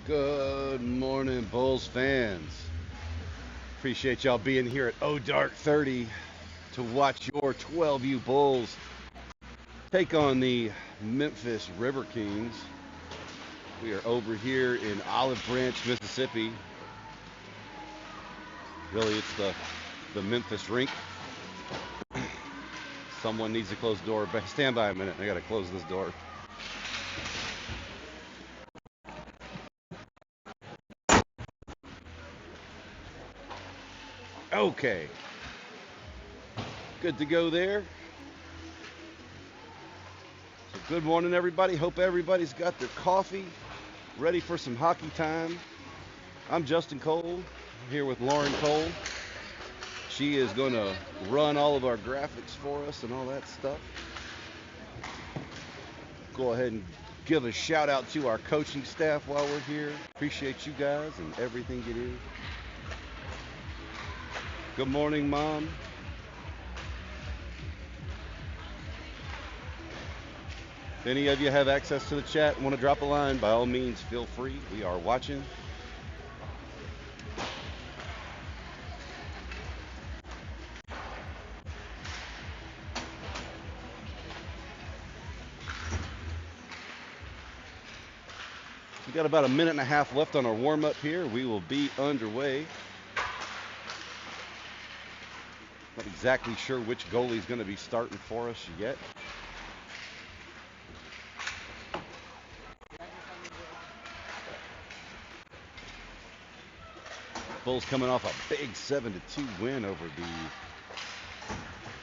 Good morning, Bulls fans. Appreciate y'all being here at O Dark 30 to watch your 12U Bulls take on the Memphis Riverkings. We are over here in Olive Branch, Mississippi. Really, it's the Memphis rink. Someone needs to close the door. Stand by a minute. I got to close this door. Okay. Good to go there. So good morning, everybody. Hope everybody's got their coffee ready for some hockey time. I'm Justin Cole, here with Lauren Cole. She is going to run all of our graphics for us and all that stuff. Go ahead and give a shout out to our coaching staff while we're here. Appreciate you guys and everything you do. Good morning, Mom. If any of you have access to the chat and want to drop a line, by all means, feel free. We are watching. We got about a minute and a half left on our warm up here. We will be underway. Not exactly sure which goalie's going to be starting for us yet. Bulls coming off a big 7-2 win over the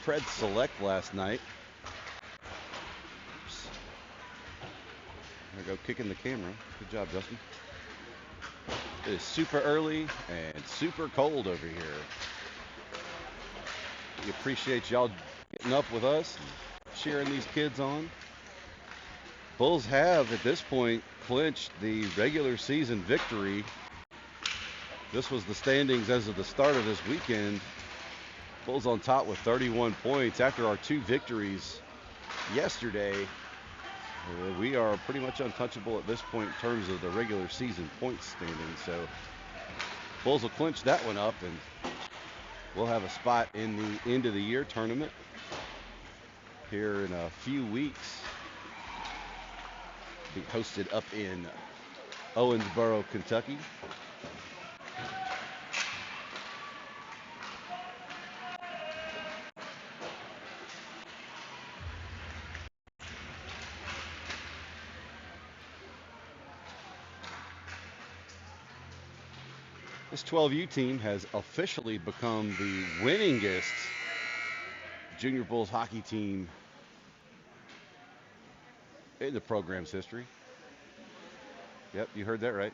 Pred Select last night. Oops. There we go, kicking the camera. Good job, Justin. It is super early and super cold over here. We appreciate y'all getting up with us and cheering these kids on. Bulls have, at this point, clinched the regular season victory. This was the standings as of the start of this weekend. Bulls on top with 31 points after our two victories yesterday. We are pretty much untouchable at this point in terms of the regular season points standing. So Bulls will clinch that one up, and we'll have a spot in the end of the year tournament here in a few weeks. Be hosted up in Owensboro, Kentucky. This 12U team has officially become the winningest Junior Bulls hockey team in the program's history. Yep, you heard that right.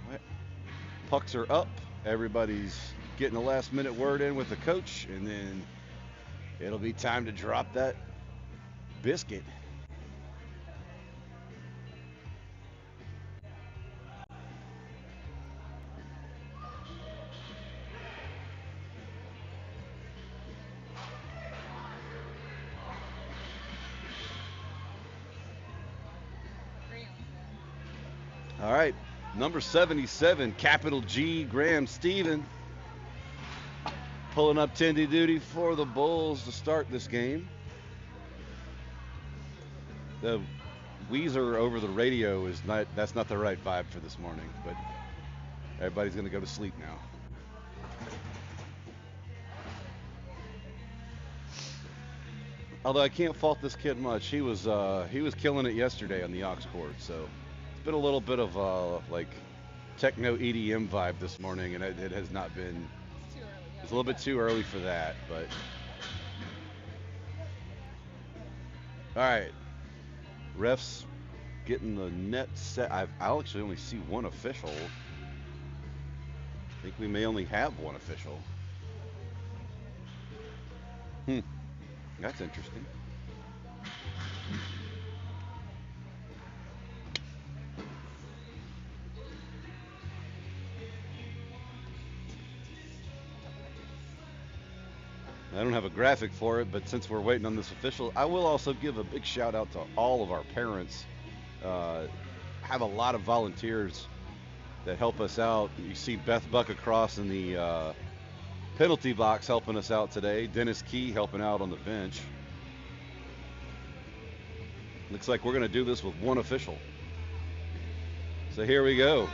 All right. Pucks are up. Everybody's getting a last minute word in with the coach, and then it'll be time to drop that biscuit. All right, number 77, capital G, Graham Stephen, pulling up tendy duty for the Bulls to start this game. The Weezer over the radio that's not the right vibe for this morning, but everybody's going to go to sleep now. Although I can't fault this kid much. He was killing it yesterday on the aux court, so it's been a little bit of like techno EDM vibe this morning, and it has not been. It's a little bit too early for that, but all right. Refs getting the net set. I'll actually only see one official. I think we may only have one official. That's interesting. I don't have a graphic for it, but since we're waiting on this official, I will also give a big shout out to all of our parents. Uh, have a lot of volunteers that help us out. You see Beth Buck across in the penalty box helping us out today. Dennis Key helping out on the bench. Looks like we're going to do this with one official. So here we go.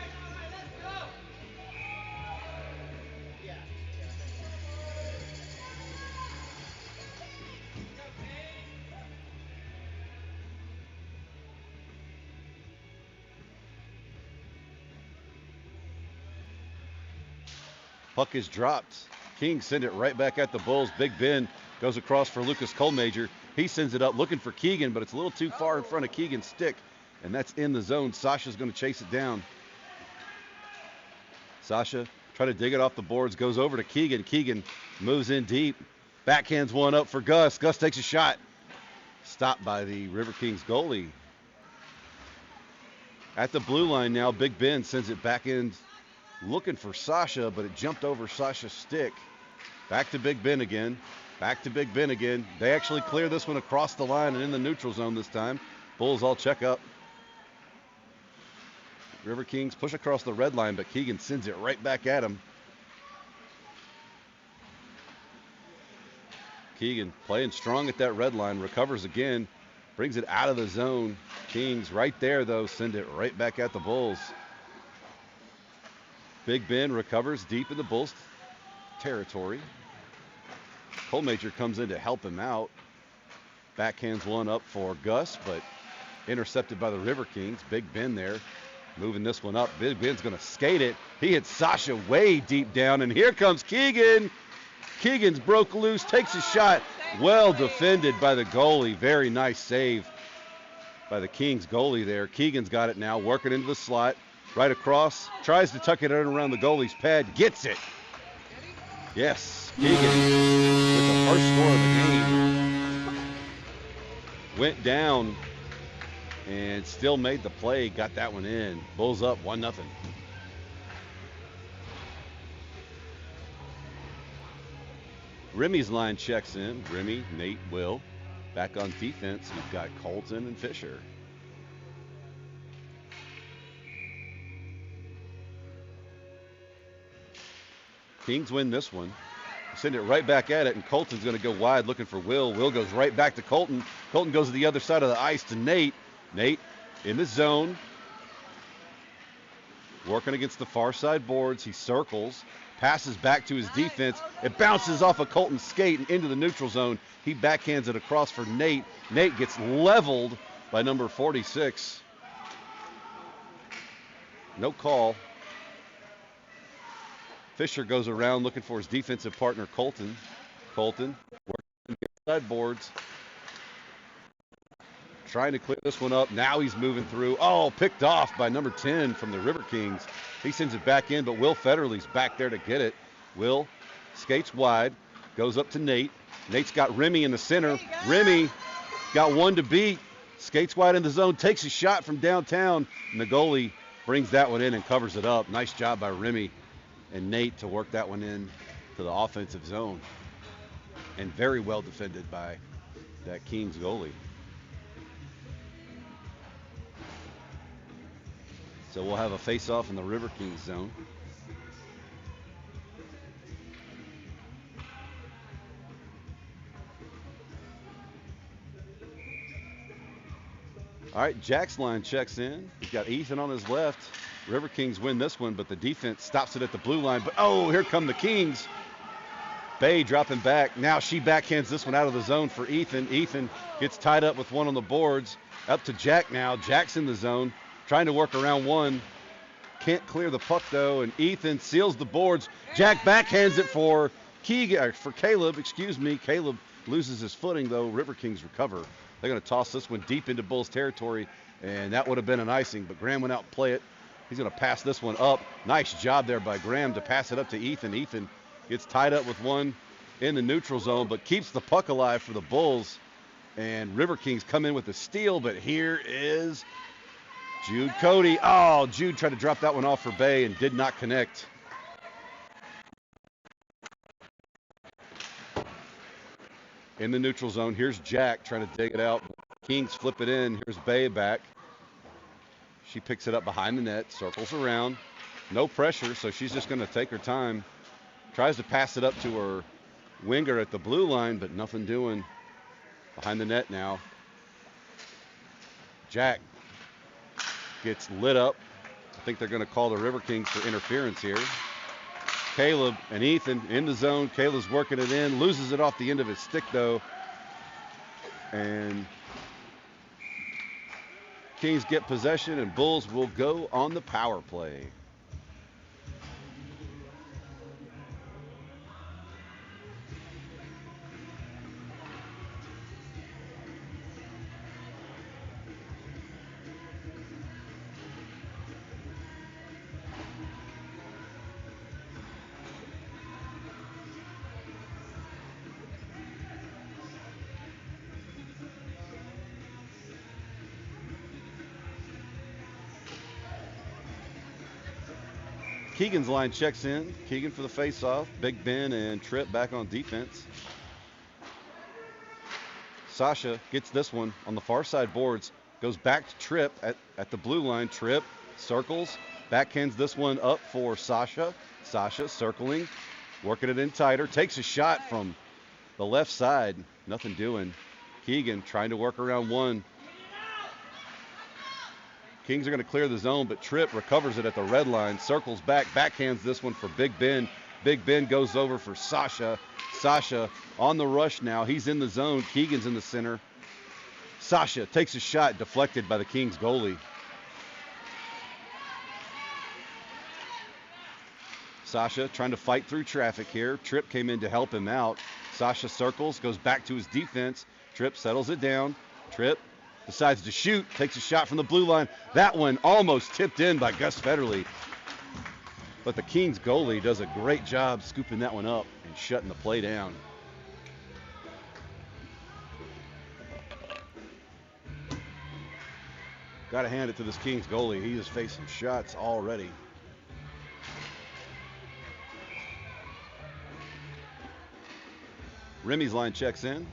Puck is dropped. Kings send it right back at the Bulls. Big Ben goes across for Lucas Colmajor. He sends it up looking for Keegan, but it's a little too far in front of Keegan's stick, and that's in the zone. Sasha's going to chase it down. Sasha trying to dig it off the boards, goes over to Keegan. Keegan moves in deep, backhands one up for Gus. Gus takes a shot. Stopped by the Riverkings goalie. At the blue line now, Big Ben sends it back in looking for Sasha, but it jumped over Sasha's stick. Back to Big Ben again. Back to Big Ben again. They actually clear this one across the line and in the neutral zone this time. Bulls all check up. River Kings push across the red line, but Keegan sends it right back at him. Keegan playing strong at that red line, recovers again, brings it out of the zone. Kings right there, though, send it right back at the Bulls. Big Ben recovers deep in the Bulls territory. Colmajor comes in to help him out. Backhands one up for Gus, but intercepted by the River Kings. Big Ben there, moving this one up. Big Ben's going to skate it. He hits Sasha way deep down, and here comes Keegan. Keegan's broke loose, takes a shot. Well defended by the goalie. Very nice save by the Kings goalie there. Keegan's got it now, working into the slot. Right across, tries to tuck it in around the goalie's pad, gets it. Yes, Keegan with the first score of the game. Went down and still made the play, got that one in. Bulls up 1-0. Remy's line checks in. Remy, Nate, Will. Back on defense, we've got Colton and Fisher. Kings win this one. Send it right back at it, and Colton's going to go wide looking for Will. Will goes right back to Colton. Colton goes to the other side of the ice to Nate. Nate in the zone. Working against the far side boards. He circles, passes back to his defense. It bounces off of Colton's skate and into the neutral zone. He backhands it across for Nate. Nate gets leveled by number 46. No call. Fisher goes around looking for his defensive partner, Colton. Colton working the side boards. Trying to clear this one up. Now he's moving through. Oh, picked off by number 10 from the River Kings. He sends it back in, but Will Federley's back there to get it. Will skates wide, goes up to Nate. Nate's got Remy in the center. Remy got one to beat. Skates wide in the zone, takes a shot from downtown, and the goalie brings that one in and covers it up. Nice job by Remy and Nate to work that one in to the offensive zone. And very well defended by that Kings goalie. So we'll have a face-off in the River Kings zone. All right, Jack's line checks in. He's got Ethan on his left. River Kings win this one, but the defense stops it at the blue line. But, oh, here come the Kings. Bay dropping back. Now she backhands this one out of the zone for Ethan. Ethan gets tied up with one on the boards. Up to Jack now. Jack's in the zone, trying to work around one. Can't clear the puck, though, and Ethan seals the boards. Jack backhands it for Caleb. Caleb loses his footing, though. River Kings recover. They're going to toss this one deep into Bulls territory, and that would have been an icing, but Graham went out and play it. He's going to pass this one up. Nice job there by Graham to pass it up to Ethan. Ethan gets tied up with one in the neutral zone, but keeps the puck alive for the Bulls. And River Kings come in with a steal, but here is Jude Cody. Oh, Jude tried to drop that one off for Bay and did not connect. in the neutral zone. Here's Jack trying to dig it out. Kings flip it in. Here's Bay back. She picks it up behind the net, circles around. No pressure, so she's just going to take her time. Tries to pass it up to her winger at the blue line, but nothing doing. Behind the net now. Jack gets lit up. I think they're going to call the Riverkings for interference here. Caleb and Ethan in the zone. Caleb's working it in. Loses it off the end of his stick, though. And Kings get possession, and Bulls will go on the power play. Keegan's line checks in. Keegan for the face-off. Big Ben and Tripp back on defense. Sasha gets this one on the far side boards. Goes back to Tripp at the blue line. Tripp circles. Backhands this one up for Sasha. Sasha circling. Working it in tighter. Takes a shot from the left side. Nothing doing. Keegan trying to work around one. Kings are going to clear the zone, but Tripp recovers it at the red line, circles back, backhands this one for Big Ben. Big Ben goes over for Sasha. Sasha on the rush now. He's in the zone. Keegan's in the center. Sasha takes a shot, deflected by the Kings goalie. Sasha trying to fight through traffic here. Tripp came in to help him out. Sasha circles, goes back to his defense. Tripp settles it down. Tripp decides to shoot, takes a shot from the blue line. That one almost tipped in by Gus Federley. But the Kings goalie does a great job scooping that one up and shutting the play down. Got to hand it to this Kings goalie. He is facing shots already. Remy's line checks in.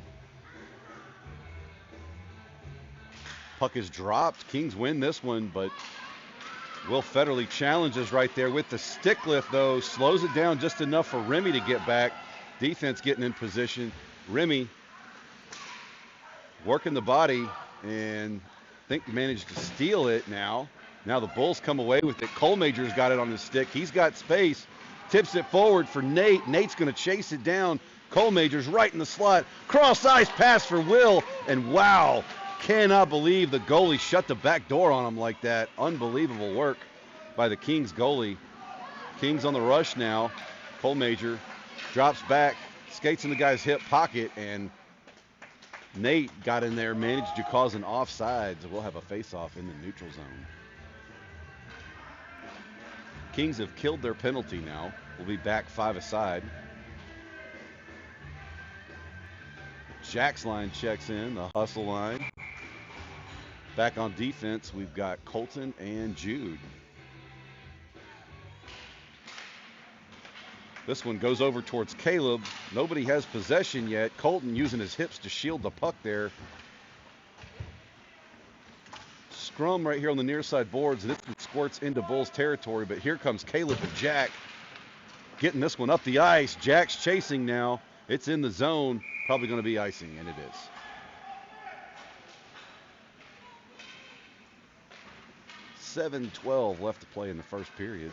Puck is dropped. Kings win this one, but Will Federley challenges right there with the stick lift, though. Slows it down just enough for Remy to get back. Defense getting in position. Remy working the body and I think managed to steal it now. Now the Bulls come away with it. Cole Major's got it on his stick. He's got space. Tips it forward for Nate. Nate's going to chase it down. Cole Major's right in the slot. Cross-ice pass for Will. And wow, cannot believe the goalie shut the back door on him like that. Unbelievable work by the Kings goalie. Kings on the rush now. Cole Major drops back, skates in the guy's hip pocket, and Nate got in there, managed to cause an offside. So we'll have a face-off in the neutral zone. Kings have killed their penalty now. We'll be back 5-a-side. Jack's line checks in, the hustle line. Back on defense, we've got Colton and Jude. This one goes over towards Caleb. Nobody has possession yet. Colton using his hips to shield the puck there. Scrum right here on the near side boards. This one squirts into Bulls territory, but here comes Caleb and Jack getting this one up the ice. Jack's chasing now. It's in the zone. Probably going to be icing, and it is. .7:12 left to play in the first period.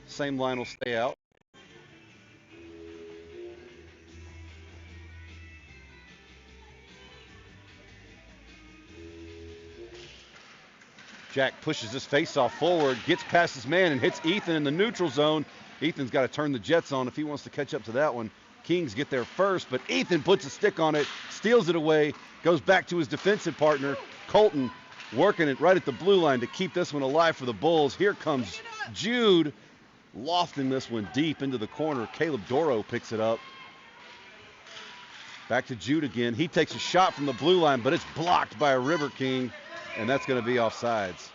Same line will stay out. Jack pushes his face-off forward, gets past his man, and hits Ethan in the neutral zone. Ethan's got to turn the Jets on if he wants to catch up to that one. Kings get there first, but Ethan puts a stick on it, steals it away, goes back to his defensive partner, Colton, working it right at the blue line to keep this one alive for the Bulls. Here comes Jude, lofting this one deep into the corner. Caleb Doro picks it up. Back to Jude again. He takes a shot from the blue line, but it's blocked by a River King, and that's going to be offsides.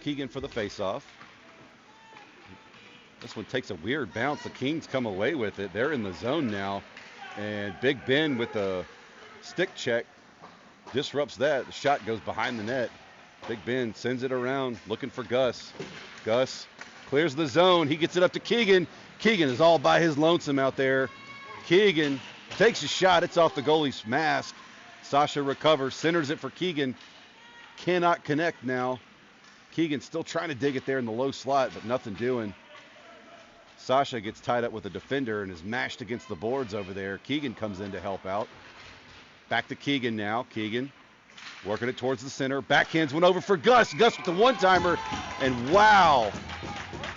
Keegan for the faceoff. This one takes a weird bounce. The Kings come away with it. They're in the zone now. And Big Ben with the stick check disrupts that. The shot goes behind the net. Big Ben sends it around looking for Gus. Gus clears the zone. He gets it up to Keegan. Keegan is all by his lonesome out there. Keegan takes a shot. It's off the goalie's mask. Sasha recovers, centers it for Keegan. Cannot connect now. Keegan still trying to dig it there in the low slot, but nothing doing. Sasha gets tied up with a defender and is mashed against the boards over there. Keegan comes in to help out. Back to Keegan now. Keegan working it towards the center. Backhands went over for Gus. Gus with the one-timer. And wow,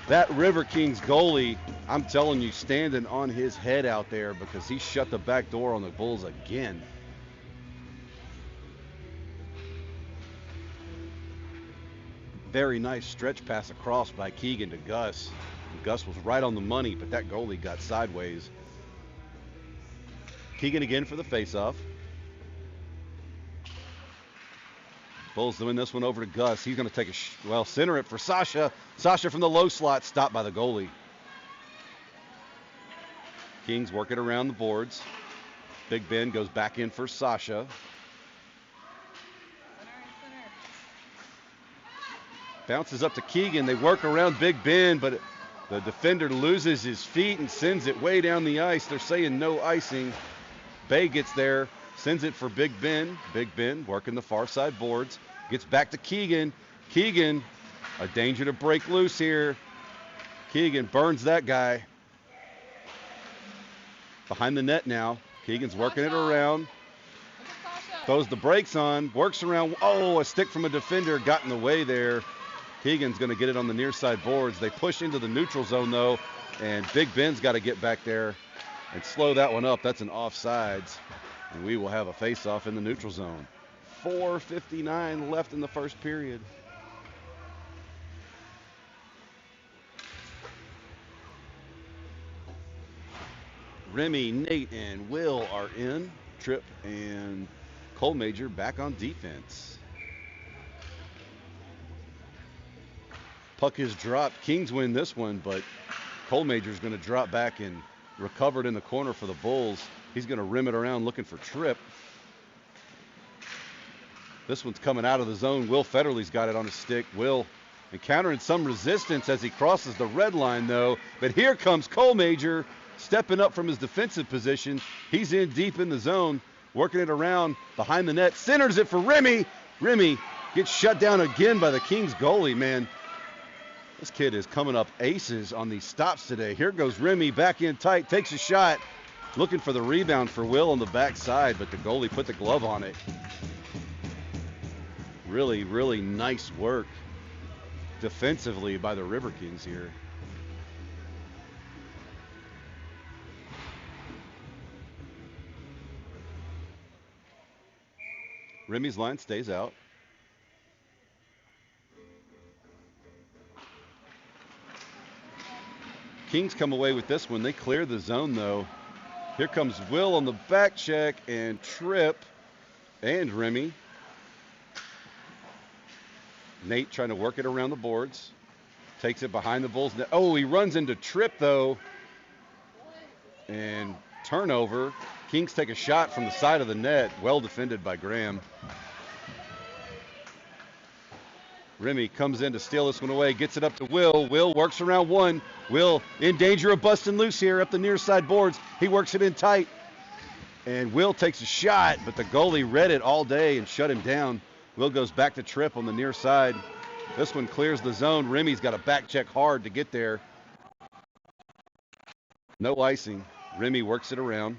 that River Kings goalie, I'm telling you, standing on his head out there because he shut the back door on the Bulls again. Very nice stretch pass across by Keegan to Gus. Gus was right on the money, but that goalie got sideways. Keegan again for the faceoff. Bulls win this one over to Gus. He's going to take center it for Sasha. Sasha from the low slot, stopped by the goalie. Kings work it around the boards. Big Ben goes back in for Sasha. Bounces up to Keegan. They work around Big Ben, but the defender loses his feet and sends it way down the ice. They're saying no icing. Bay gets there, sends it for Big Ben. Big Ben working the far side boards. Gets back to Keegan. Keegan, a danger to break loose here. Keegan burns that guy. Behind the net now. Keegan's working it around. Throws the brakes on. Works around. Oh, a stick from a defender got in the way there. Keegan's going to get it on the near side boards. They push into the neutral zone, though, and Big Ben's got to get back there and slow that one up. That's an offsides, and we will have a face-off in the neutral zone. 4:59 left in the first period. Remy, Nate, and Will are in. Tripp and Cole Major back on defense. Puck is dropped. Kings win this one, but Cole Major's going to drop back and recovered in the corner for the Bulls. He's going to rim it around looking for Tripp. This one's coming out of the zone. Will Federley's got it on his stick. Will encountering some resistance as he crosses the red line, though. But here comes Cole Major stepping up from his defensive position. He's in deep in the zone, working it around behind the net. Centers it for Remy. Remy gets shut down again by the Kings goalie, man. This kid is coming up aces on these stops today. Here goes Remy back in tight, takes a shot, looking for the rebound for Will on the backside, but the goalie put the glove on it. Really, really nice work defensively by the River Kings here. Remy's line stays out. Kings come away with this one. They clear the zone, though. Here comes Will on the back check, and Tripp and Remy. Nate trying to work it around the boards. Takes it behind the Bulls. Oh, he runs into Tripp, though. And turnover. Kings take a shot from the side of the net. Well defended by Graham. Remy comes in to steal this one away, gets it up to Will. Will works around one. Will in danger of busting loose here up the near side boards. He works it in tight. And Will takes a shot, but the goalie read it all day and shut him down. Will goes back to Tripp on the near side. This one clears the zone. Remy's got to back check hard to get there. No icing. Remy works it around.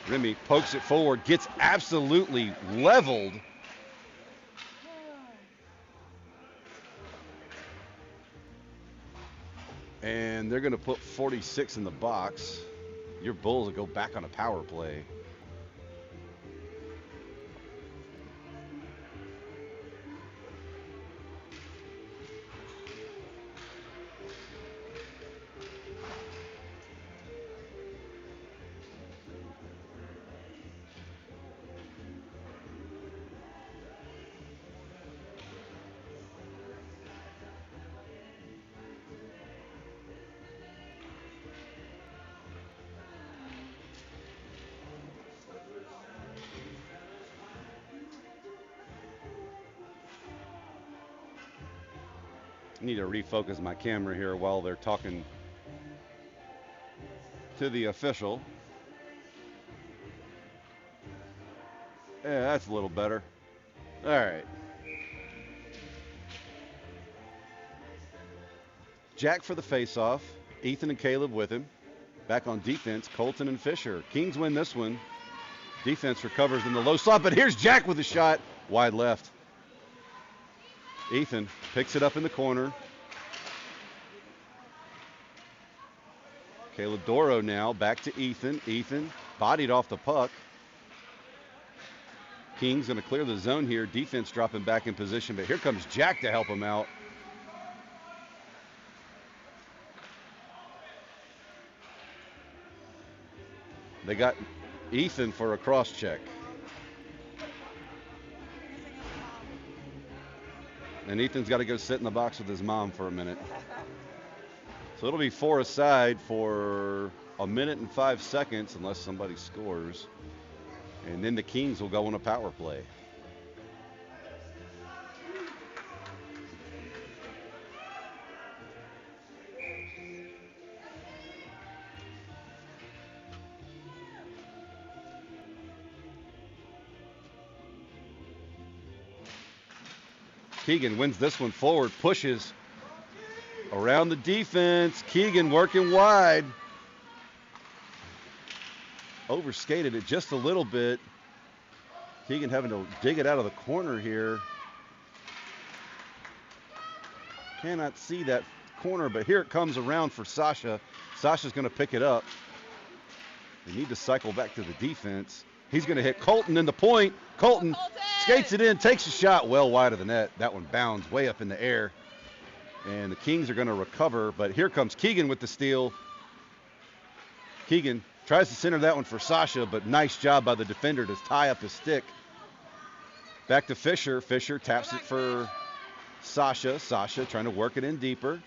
Remy pokes it forward, gets absolutely leveled. And they're going to put 46 in the box. Your Bulls will go back on a power play. I need to refocus my camera here while they're talking to the official. Yeah, that's a little better. All right. Jack for the faceoff. Ethan and Caleb with him. Back on defense, Colton and Fisher. Kings win this one. Defense recovers in the low slot, but here's Jack with a shot. Wide left. Ethan picks it up in the corner. Caleb Doro now back to Ethan. Ethan bodied off the puck. Kings going to clear the zone here. Defense dropping back in position, but here comes Jack to help him out. They got Ethan for a cross check. And Ethan's got to go sit in the box with his mom for a minute. So it'll be 4 aside for a minute and 5 seconds unless somebody scores. And then the Kings will go on a power play. Keegan wins this one forward, pushes around the defense. Keegan working wide. Overskated it just a little bit. Keegan having to dig it out of the corner here. Cannot see that corner, but here it comes around for Sasha. Sasha's going to pick it up. They need to cycle back to the defense. He's going to hit Colton in the point. Colton skates it in, takes a shot well wide of the net. That one bounds way up in the air. And the Kings are going to recover, but here comes Keegan with the steal. Keegan tries to center that one for Sasha, but nice job by the defender to tie up his stick. Back to Fisher. Fisher taps it for Sasha. Sasha trying to work it in deeper.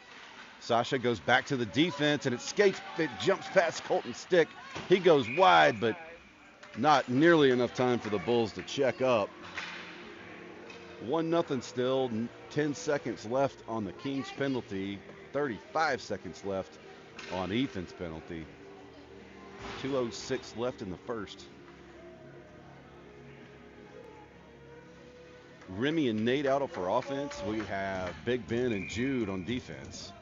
Sasha goes back to the defense, and it jumps past Colton's stick. He goes wide, but not nearly enough time for the Bulls to check up. 1-0 still, 10 seconds left on the Kings penalty, 35 seconds left on Ethan's penalty. 2:06 left in the first. Remy and Nate out for offense. We have Big Ben and Jude on defense.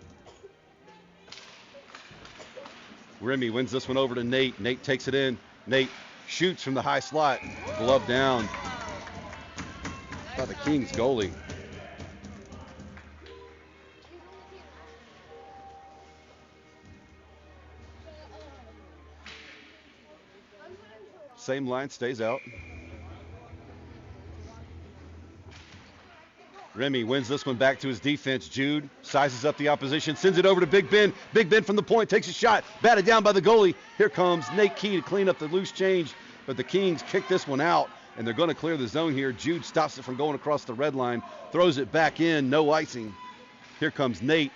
Remy wins this one over to Nate. Nate takes it in. Nate shoots from the high slot. Glove down by the Kings goalie. Same line, stays out. Remy wins this one back to his defense. Jude sizes up the opposition, sends it over to Big Ben. Big Ben from the point, takes a shot, batted down by the goalie. Here comes Nate Key to clean up the loose change, but the Kings kick this one out, and they're going to clear the zone here. Jude stops it from going across the red line, throws it back in, no icing. Here comes Nate.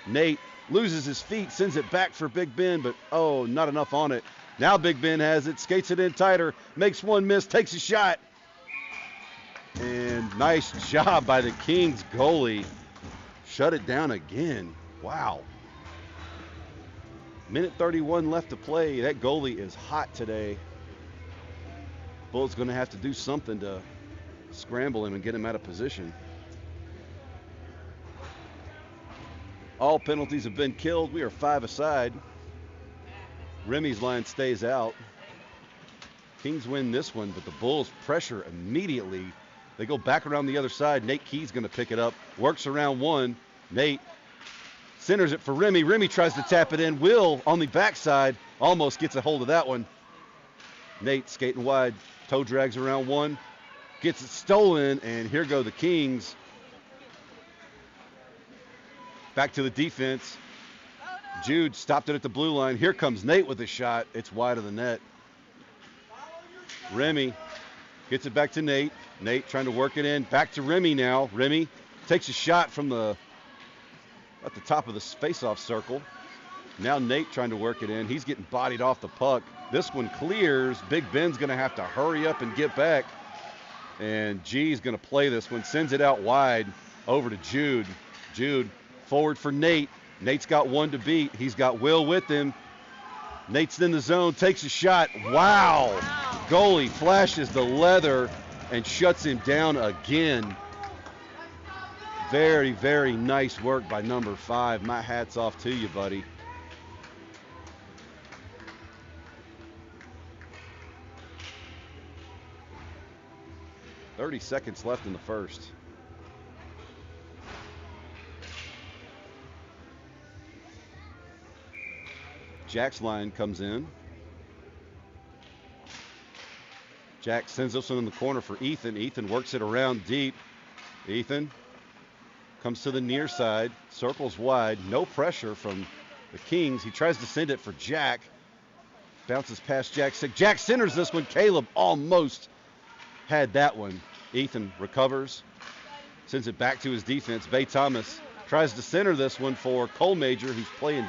Nate loses his feet, sends it back for Big Ben, but oh, not enough on it. Now Big Ben has it, skates it in tighter, makes one miss, takes a shot. And nice job by the Kings goalie. Shut it down again. Wow. Minute 31 left to play. That goalie is hot today. Bulls going to have to do something to scramble him and get him out of position. All penalties have been killed. We are 5 aside. Remy's line stays out. Kings win this one, but the Bulls pressure immediately. They go back around the other side. Nate Key's going to pick it up. Works around one. Nate Centers it for Remy. Remy tries to tap it in. Will on the backside almost gets a hold of that one. Nate skating wide. Toe drags around one. Gets it stolen, and here go the Kings. Back to the defense. Jude stopped it at the blue line. Here comes Nate with a shot. It's wide of the net. Remy gets it back to Nate. Nate trying to work it in. Back to Remy now. Remy takes a shot from at the top of the face-off circle. Now Nate trying to work it in. He's getting bodied off the puck. This one clears. Big Ben's going to have to hurry up and get back. And G's going to play this one. Sends it out wide over to Jude. Jude forward for Nate. Nate's got one to beat. He's got Will with him. Nate's in the zone, takes a shot. Wow. Goalie flashes the leather and shuts him down again. Very, very nice work by number 5. My hat's off to you, buddy. .30 seconds left in the first. Jack's line comes in. Jack sends this one in the corner for Ethan. Ethan works it around deep. Ethan comes to the near side, circles wide, no pressure from the Kings. He tries to send it for Jack. Bounces past Jack. Jack centers this one. Caleb almost had that one. Ethan recovers, sends it back to his defense. Bay Thomas tries to center this one for Cole Major, who's playing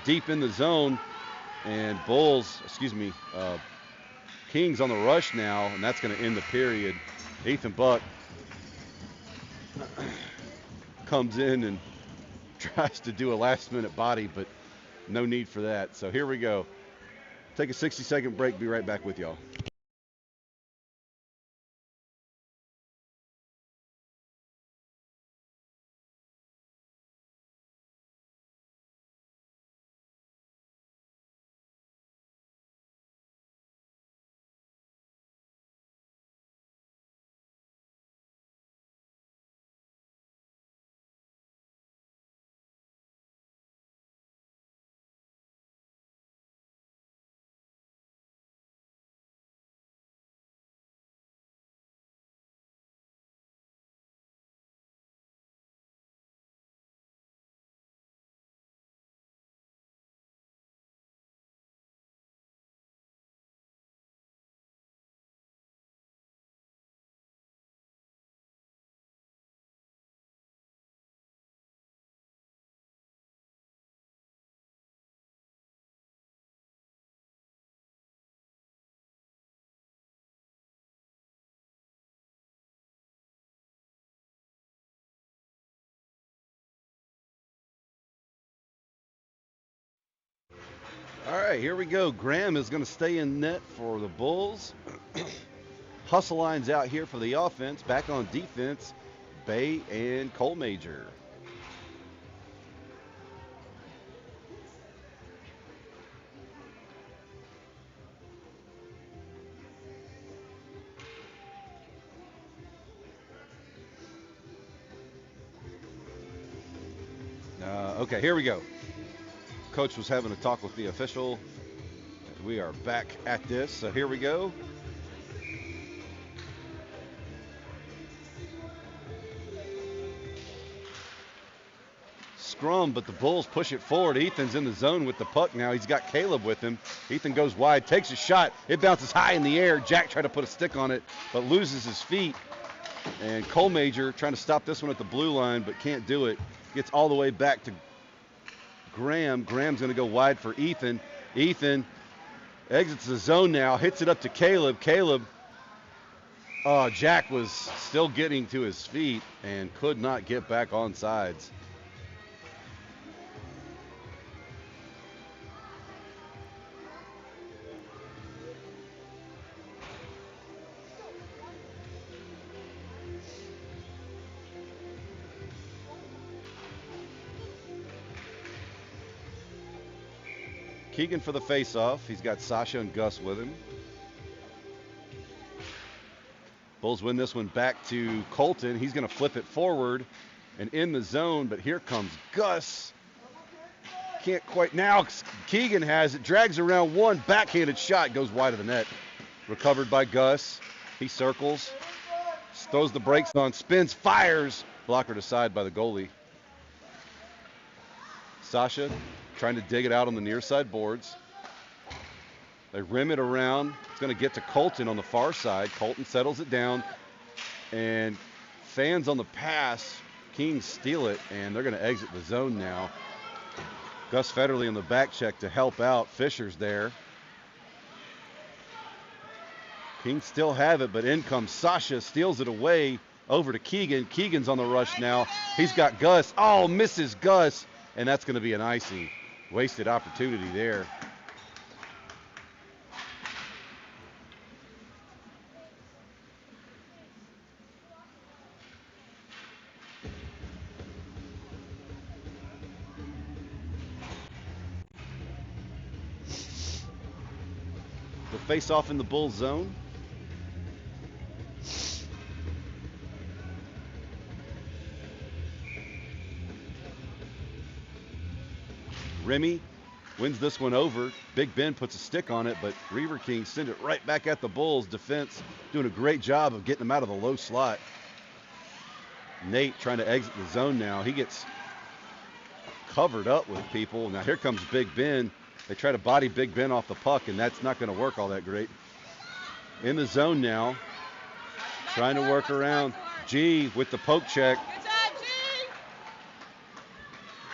deep in the zone. And Kings on the rush now, and that's going to end the period. Ethan Buck comes in and tries to do a last-minute body, but no need for that. So here we go. Take a 60-second break. Be right back with y'all. All right, here we go. Graham is going to stay in net for the Bulls. Hustle lines out here for the offense. Back on defense, Bay and Cole Major. Okay, here we go. Coach was having a talk with the official. We are back at this, so here we go. Scrum, but the Bulls push it forward. Ethan's in the zone with the puck now. He's got Caleb with him. Ethan goes wide, takes a shot. It bounces high in the air. Jack tried to put a stick on it, but loses his feet. And Cole Major trying to stop this one at the blue line, but can't do it. Gets all the way back to Graham. Graham's going to go wide for Ethan. Ethan exits the zone now, hits it up to Caleb. Jack was still getting to his feet and could not get back on sides. Keegan for the face-off. He's got Sasha and Gus with him. Bulls win this one back to Colton. He's going to flip it forward and in the zone, but here comes Gus can't quite. Now Keegan has it, drags around one, backhanded shot, goes wide of the net. Recovered by Gus. He circles, throws the brakes on, spins, fires. Blockered aside by the goalie. Sasha trying to dig it out on the near side boards. They rim it around. It's going to get to Colton on the far side. Colton settles it down. And fans on the pass. Kings steal it, and they're going to exit the zone now. Gus Federley on the back check to help out. Fisher's there. Kings still have it, but in comes Sasha, steals it away over to Keegan. Keegan's on the rush now. He's got Gus. Oh, misses Gus, and that's going to be an icing. Wasted opportunity there. The face-off in the Bulls zone. Remy wins this one over. Big Ben puts a stick on it, but Riverkings send it right back at the Bulls. Defense doing a great job of getting them out of the low slot. Nate trying to exit the zone now. He gets covered up with people. Now here comes Big Ben. They try to body Big Ben off the puck, and that's not going to work all that great. In the zone now, trying to work around. G with the poke check.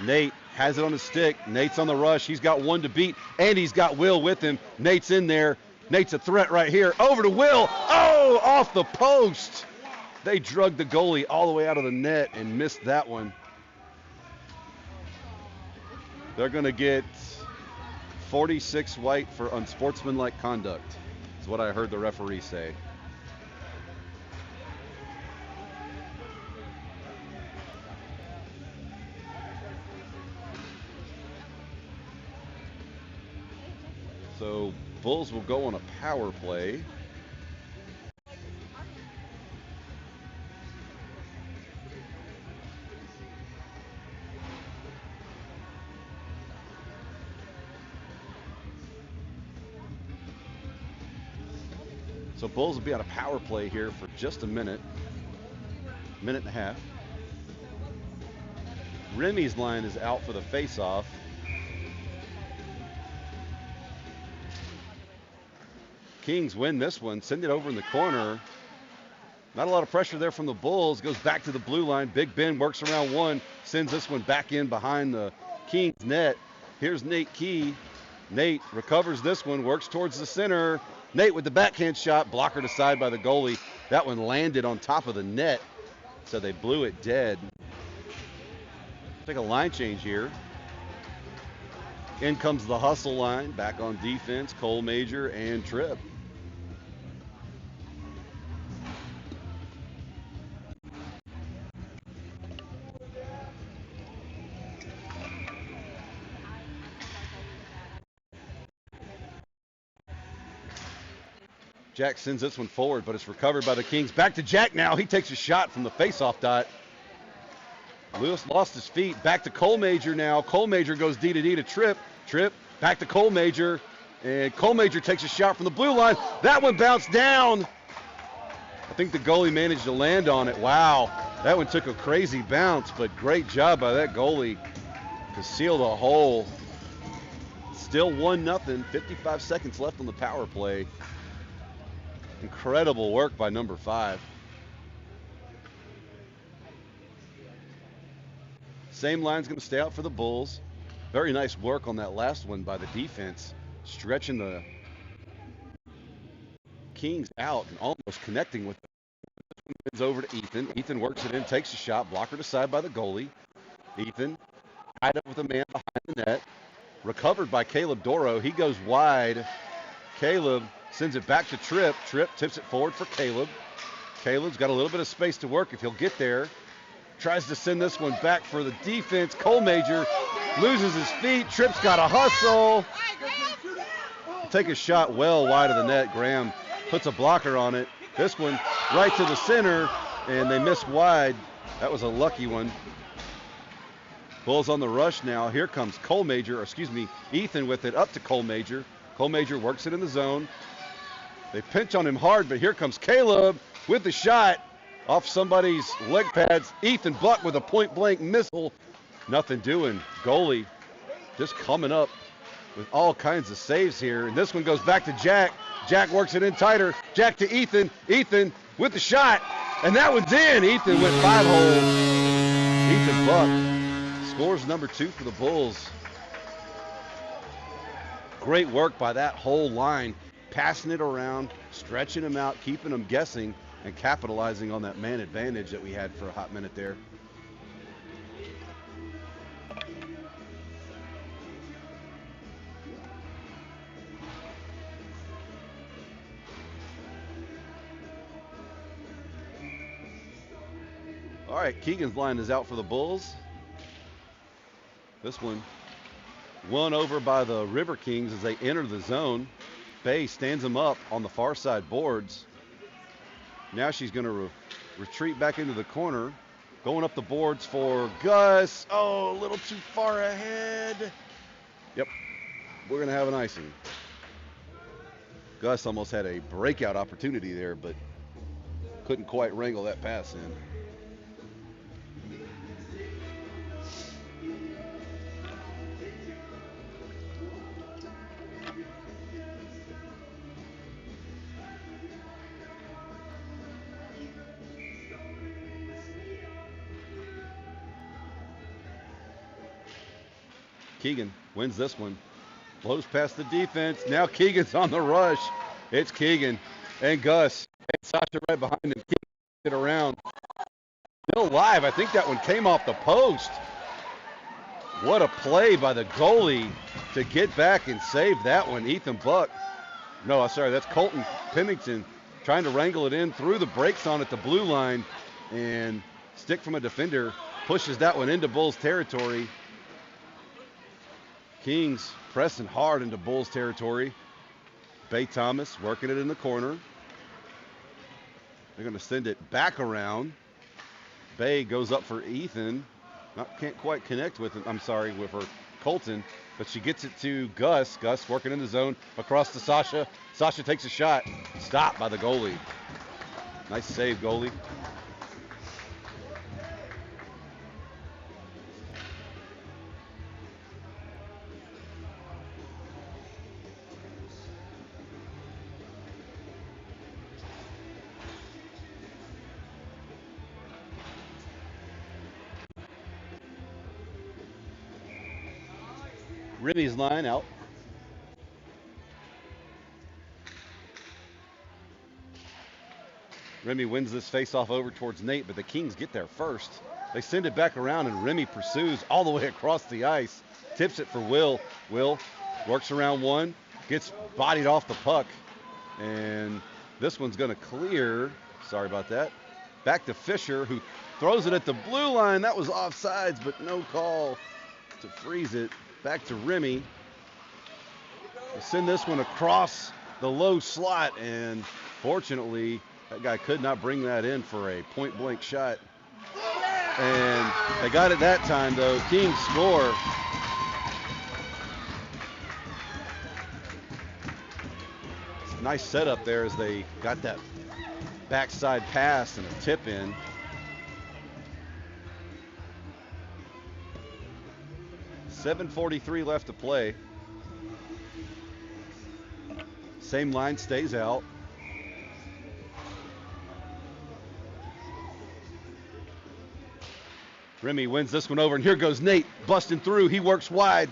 Nate has it on his stick. Nate's on the rush. He's got one to beat, and he's got Will with him. Nate's in there. Nate's a threat right here. Over to Will. Oh, off the post. They drugged the goalie all the way out of the net and missed that one. They're going to get 46 white for unsportsmanlike conduct, is what I heard the referee say. So Bulls will go on a power play. So Bulls will be on a power play here for just a minute and a half. Remy's line is out for the face-off. Kings win this one, send it over in the corner. Not a lot of pressure there from the Bulls. Goes back to the blue line. Big Ben works around one, sends this one back in behind the Kings net. Here's Nate Key. Nate recovers this one, works towards the center. Nate with the backhand shot, blockered aside by the goalie. That one landed on top of the net, so they blew it dead. Take a line change here. In comes the hustle line, back on defense, Cole Major and Tripp. Jack sends this one forward, but it's recovered by the Kings. Back to Jack now. He takes a shot from the face-off dot. Lewis lost his feet. Back to Cole Major now. Cole Major goes D to D to Tripp. Tripp back to Cole Major. And Cole Major takes a shot from the blue line. That one bounced down. I think the goalie managed to land on it. Wow. That one took a crazy bounce, but great job by that goalie to seal the hole. Still 1-0. 55 seconds left on the power play. Incredible work by number 5. Same line's going to stay out for the Bulls. Very nice work on that last one by the defense, stretching the Kings out and almost connecting with them. It's over to Ethan. Ethan works it in, takes a shot, blockered aside by the goalie. Ethan tied up with a man behind the net. Recovered by Caleb Doro. He goes wide. Caleb sends it back to Tripp. Tripp tips it forward for Caleb. Caleb's got a little bit of space to work if he'll get there. Tries to send this one back for the defense. Cole Major loses his feet. Tripp's got a hustle. Take a shot well wide of the net. Graham puts a blocker on it. This one right to the center, and they missed wide. That was a lucky one. Bulls on the rush now. Here comes Cole Major, or excuse me, Ethan with it up to Cole Major. Cole Major works it in the zone. They pinch on him hard, but here comes Caleb with the shot off somebody's leg pads. Ethan Buck with a point-blank missile. Nothing doing. Goalie just coming up with all kinds of saves here. And this one goes back to Jack. Jack works it in tighter. Jack to Ethan. Ethan with the shot. And that one's in. Ethan went 5-hole. Ethan Buck scores number 2 for the Bulls. Great work by that whole line. Passing it around, stretching them out, keeping them guessing, and capitalizing on that man advantage that we had for a hot minute there. All right, Keegan's line is out for the Bulls. This one won over by the Riverkings as they enter the zone. Bay stands him up on the far side boards. Now she's going to retreat back into the corner. Going up the boards for Gus. Oh, a little too far ahead. Yep, we're going to have an icing. Gus almost had a breakout opportunity there, but couldn't quite wrangle that pass in. Keegan wins this one. Blows past the defense. Now Keegan's on the rush. It's Keegan and Gus and Sasha right behind him. Keegan it around. Still alive. I think that one came off the post. What a play by the goalie to get back and save that one. Ethan Buck. No, sorry, that's Colton Pennington trying to wrangle it in through the brakes on at the blue line, and stick from a defender pushes that one into Bulls territory. Kings pressing hard into Bulls territory. Bay Thomas working it in the corner. They're going to send it back around. Bay goes up for Ethan. Can't quite connect with him. I'm sorry, with her Colton, but she gets it to Gus. Gus working in the zone across to Sasha. Sasha takes a shot. Stopped by the goalie. Nice save, goalie. Remy's line out. Remy wins this face-off over towards Nate, but the Kings get there first. They send it back around, and Remy pursues all the way across the ice. Tips it for Will. Will works around one, gets bodied off the puck, and this one's going to clear. Sorry about that. Back to Fisher, who throws it at the blue line. That was offsides, but no call to freeze it. Back to Remy. They send this one across the low slot, and fortunately, that guy could not bring that in for a point-blank shot. And they got it that time, though. Kings score. Nice setup there as they got that backside pass and a tip in. .7:43 left to play. Same line stays out. Remy wins this one over, and here goes Nate busting through. He works wide.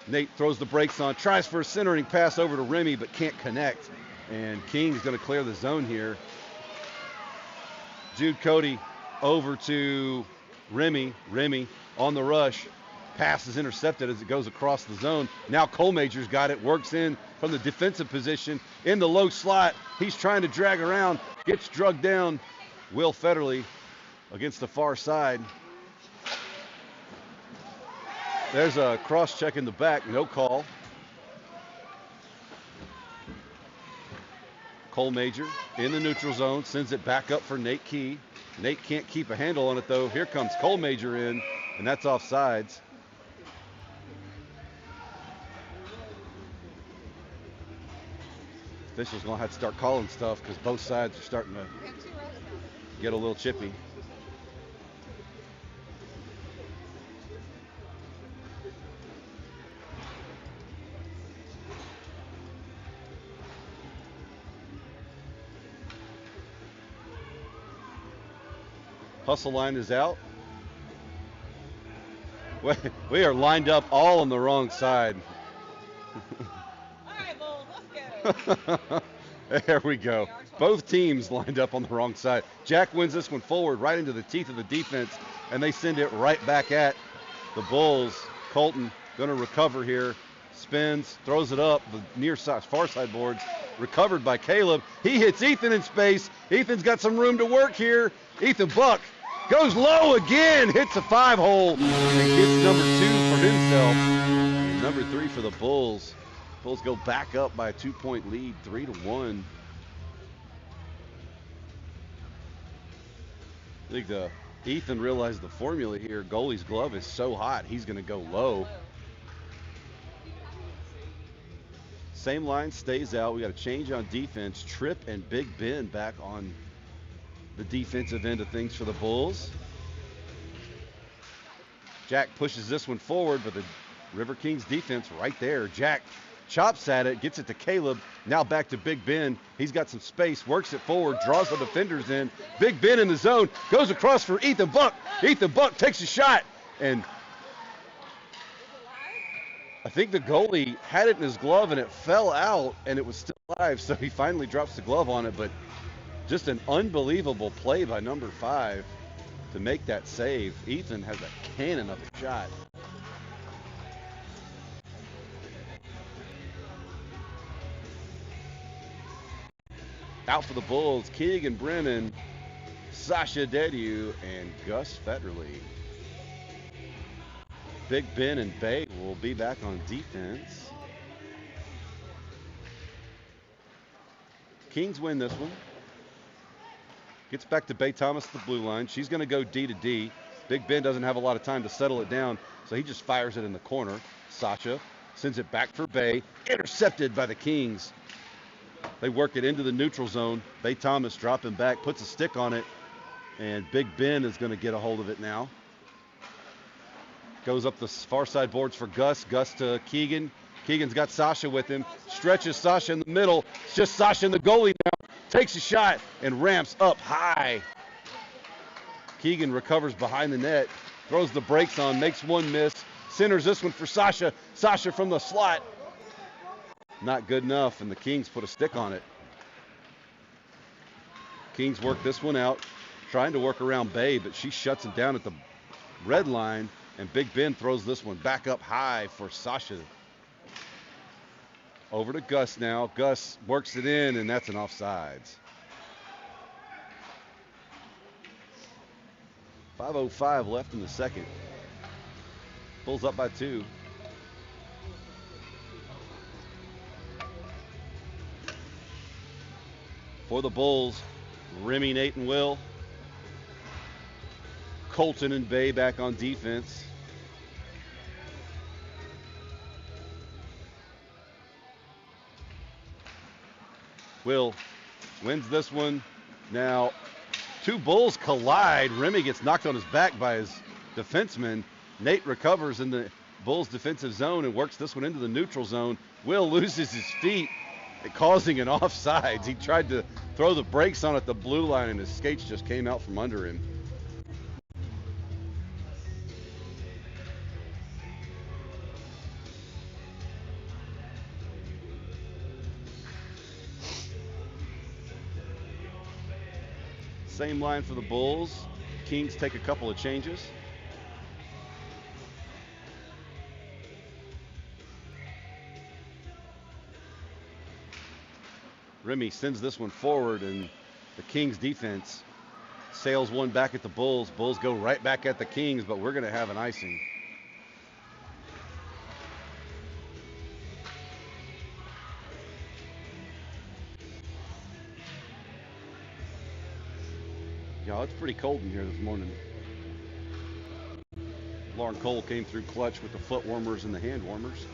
Nate throws the brakes on, tries for a centering pass over to Remy, but can't connect. And King's going to clear the zone here. Jude Cody over to Remy. Remy on the rush. Pass is intercepted as it goes across the zone. Now Cole Major's got it, works in from the defensive position in the low slot. He's trying to drag around, gets drugged down. Will Federley against the far side. There's a cross check in the back, no call. Cole Major in the neutral zone, sends it back up for Nate Key. Nate can't keep a handle on it though. Here comes Cole Major in. and that's offsides. Officials going to have to start calling stuff because both sides are starting to get a little chippy. Hustle line is out. We are lined up all on the wrong side. All right, Bulls, let's go. There we go. Both teams lined up on the wrong side. Jack wins this one forward right into the teeth of the defense, and they send it right back at the Bulls. Colton going to recover here. Spins, throws it up the near side, far side boards. Recovered by Caleb. He hits Ethan in space. Ethan's got some room to work here. Ethan Buck goes low again, hits a 5-hole, and gets number 2 for himself. And number 3 for the Bulls. Bulls go back up by a 2-point lead, 3-1. I think Ethan realized the formula here. Goalie's glove is so hot, he's going to go low. Same line stays out. We got a change on defense. Tripp and Big Ben back on the defensive end of things for the Bulls. Jack pushes this one forward, but the Riverkings defense right there. Jack chops at it, gets it to Caleb. Now back to Big Ben. He's got some space, works it forward, draws the defenders in. Big Ben in the zone, goes across for Ethan Buck. Ethan Buck takes a shot, and I think the goalie had it in his glove and it fell out and it was still alive, so he finally drops the glove on it, but just an unbelievable play by number 5 to make that save. Ethan has a cannon of a shot. Out for the Bulls, Keegan Brennan, Sasha Dediu, and Gus Federley. Big Ben and Bay will be back on defense. Kings win this one. Gets back to Bay Thomas at the blue line. She's going to go D to D. Big Ben doesn't have a lot of time to settle it down, so he just fires it in the corner. Sasha sends it back for Bay. Intercepted by the Kings. They work it into the neutral zone. Bay Thomas dropping back, puts a stick on it, and Big Ben is going to get a hold of it now. Goes up the far side boards for Gus. Gus to Keegan. Keegan's got Sasha with him. Stretches Sasha in the middle. It's just Sasha and the goalie now. Takes a shot and ramps up high. Keegan recovers behind the net. Throws the brakes on. Makes one miss. Centers this one for Sasha. Sasha from the slot. Not good enough, and the Kings put a stick on it. Kings work this one out. Trying to work around Bay, but she shuts him down at the red line. And Big Ben throws this one back up high for Sasha. Over to Gus now. Gus works it in, and that's an offsides. 5:05 left in the second. Bulls up by 2. For the Bulls, Remy, Nate, and Will. Colton and Bay back on defense. Will wins this one. Now, 2 Bulls collide. Remy gets knocked on his back by his defenseman. Nate recovers in the Bulls defensive zone and works this one into the neutral zone. Will loses his feet, causing an offsides. He tried to throw the brakes on at the blue line, and his skates just came out from under him. Same line for the Bulls. Kings take a couple of changes. Remy sends this one forward, and the Kings defense sails one back at the Bulls. Bulls go right back at the Kings, but we're going to have an icing. Y'all, it's pretty cold in here this morning. Lauren Cole came through clutch with the foot warmers and the hand warmers.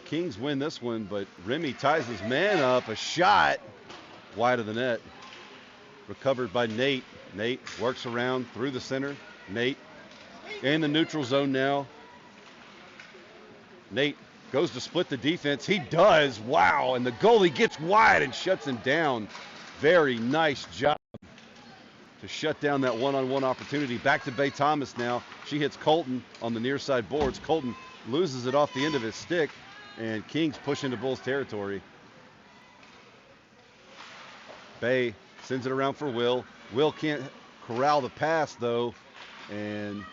Kings win this one, but Remy ties his man up. A shot wide of the net. Recovered by Nate. Nate works around through the center. Nate in the neutral zone now. Nate goes to split the defense. He does. Wow. And the goalie gets wide and shuts him down. Very nice job to shut down that one-on-one opportunity. Back to Bay Thomas now. She hits Colton on the near side boards. Colton loses it off the end of his stick. And Kings push into Bulls territory. Bay sends it around for Will. Will can't corral the pass, though. And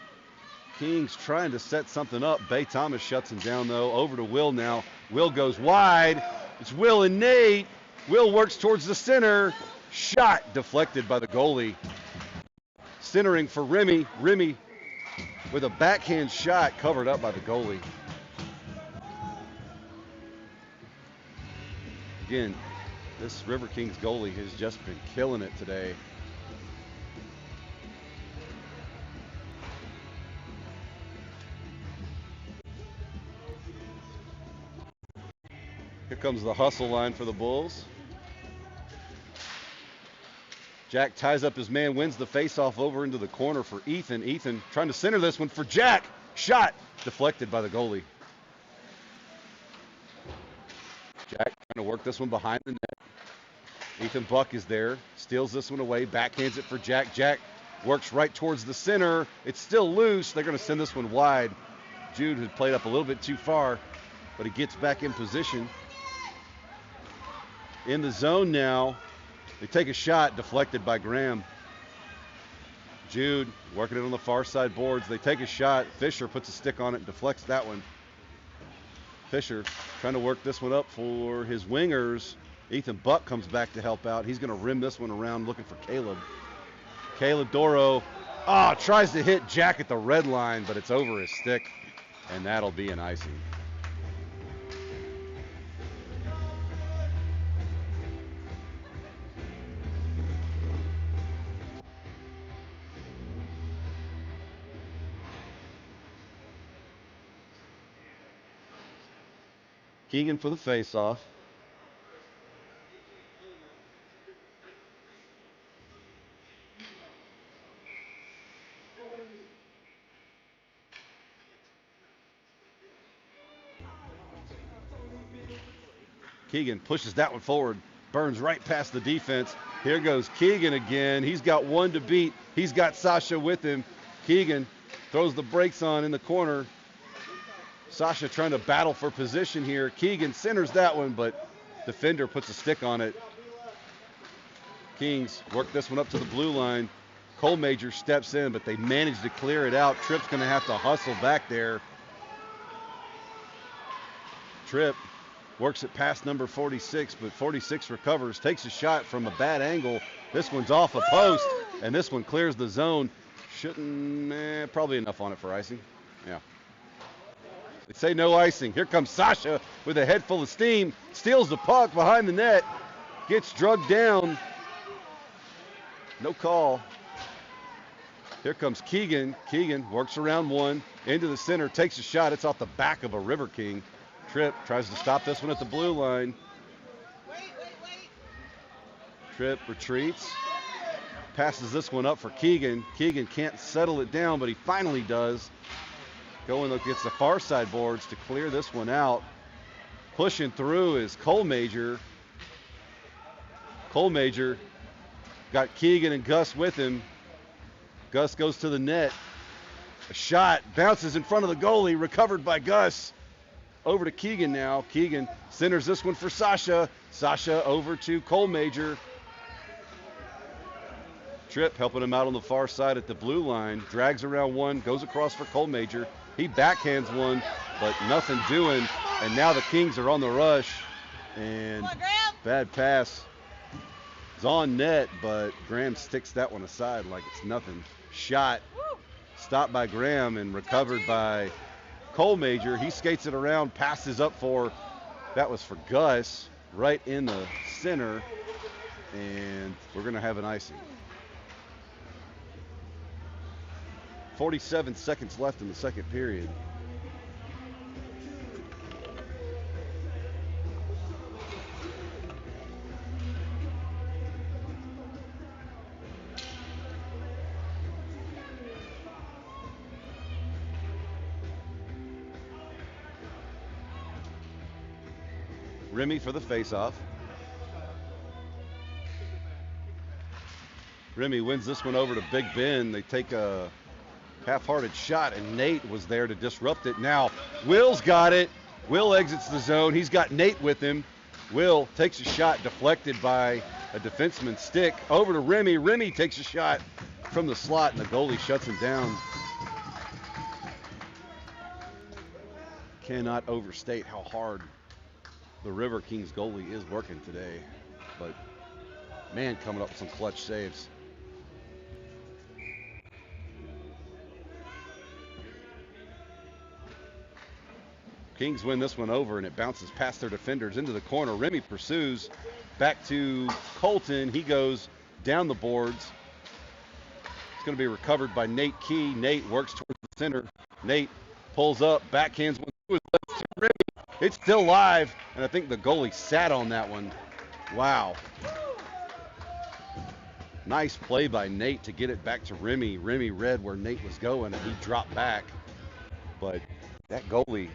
Kings trying to set something up. Bay Thomas shuts him down, though. Over to Will now. Will goes wide. It's Will and Nate. Will works towards the center. Shot deflected by the goalie. Centering for Remy. Remy with a backhand shot covered up by the goalie. Again, this Riverkings goalie has just been killing it today. Here comes the hustle line for the Bulls. Jack ties up his man, wins the faceoff over into the corner for Ethan. Ethan trying to center this one for Jack. Shot deflected by the goalie. Jack trying to work this one behind the net. Ethan Buck is there, steals this one away, backhands it for Jack. Jack works right towards the center. It's still loose. They're going to send this one wide. Jude has played up a little bit too far, but he gets back in position. In the zone now. They take a shot, deflected by Graham. Jude working it on the far side boards. They take a shot. Fisher puts a stick on it and deflects that one. Fisher trying to work this one up for his wingers. Ethan Buck comes back to help out. He's going to rim this one around looking for Caleb. Caleb Doro tries to hit Jack at the red line, but it's over his stick, and that'll be an icing. Keegan for the face-off. Keegan pushes that one forward, burns right past the defense. Here goes Keegan again. He's got one to beat. He's got Sasha with him. Keegan throws the brakes on in the corner. Sasha trying to battle for position here. Keegan centers that one, but defender puts a stick on it. Kings work this one up to the blue line. Cole Major steps in, but they manage to clear it out. Tripp's going to have to hustle back there. Tripp works it past number 46, but 46 recovers, takes a shot from a bad angle. This one's off a post, and this one clears the zone. Shouldn't, probably enough on it for icing. Yeah. They say no icing. Here comes Sasha with a head full of steam, steals the puck behind the net, gets drugged down. No call. Here comes Keegan. Keegan works around one, into the center, takes a shot. It's off the back of a River King. Tripp tries to stop this one at the blue line. Wait. Tripp retreats. Passes this one up for Keegan. Keegan can't settle it down, but he finally does. Going against the far side boards to clear this one out. Pushing through is Cole Major. Cole Major got Keegan and Gus with him. Gus goes to the net. A shot bounces in front of the goalie, recovered by Gus. Over to Keegan now. Keegan centers this one for Sasha. Sasha over to Cole Major. Tripp helping him out on the far side at the blue line. Drags around one, goes across for Cole Major. He backhands one, but nothing doing. And now the Kings are on the rush. And bad pass. It's on net, but Graham sticks that one aside like it's nothing. Shot stopped by Graham and recovered by Cole Major. He skates it around, passes up for That was for Gus, right in the center, and we're going to have an icing. 47 seconds left in the second period. Remy for the faceoff. Remy wins this one over to Big Ben. They take a half-hearted shot, and Nate was there to disrupt it. Now, Will's got it. Will exits the zone. He's got Nate with him. Will takes a shot deflected by a defenseman's stick. Over to Remy. Remy takes a shot from the slot, and the goalie shuts him down. Cannot overstate how hard the Riverkings goalie is working today. But, man, coming up with some clutch saves. Kings win this one over, and it bounces past their defenders into the corner. Remy pursues back to Colton. He goes down the boards. It's going to be recovered by Nate Key. Nate works towards the center. Nate pulls up, backhands one to his left to Remy. It's still live, and I think the goalie sat on that one. Wow. Nice play by Nate to get it back to Remy. Remy read where Nate was going, and he dropped back. But that goalie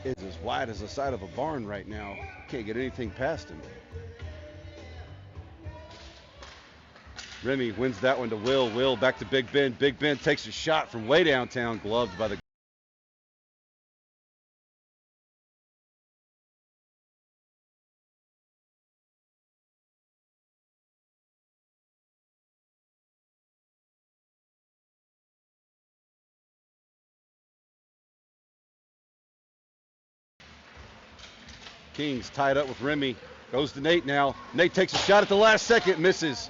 is as wide as the side of a barn right now. Can't get anything past him. Remy wins that one to Will. Will back to Big Ben. Big Ben takes a shot from way downtown, gloved by the Kings tied up with Remy. Goes to Nate now. Nate takes a shot at the last second, misses.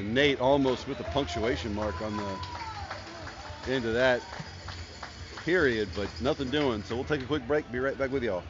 Nate almost with the punctuation mark on the end of that period, but nothing doing. So we'll take a quick break. Be right back with y'all.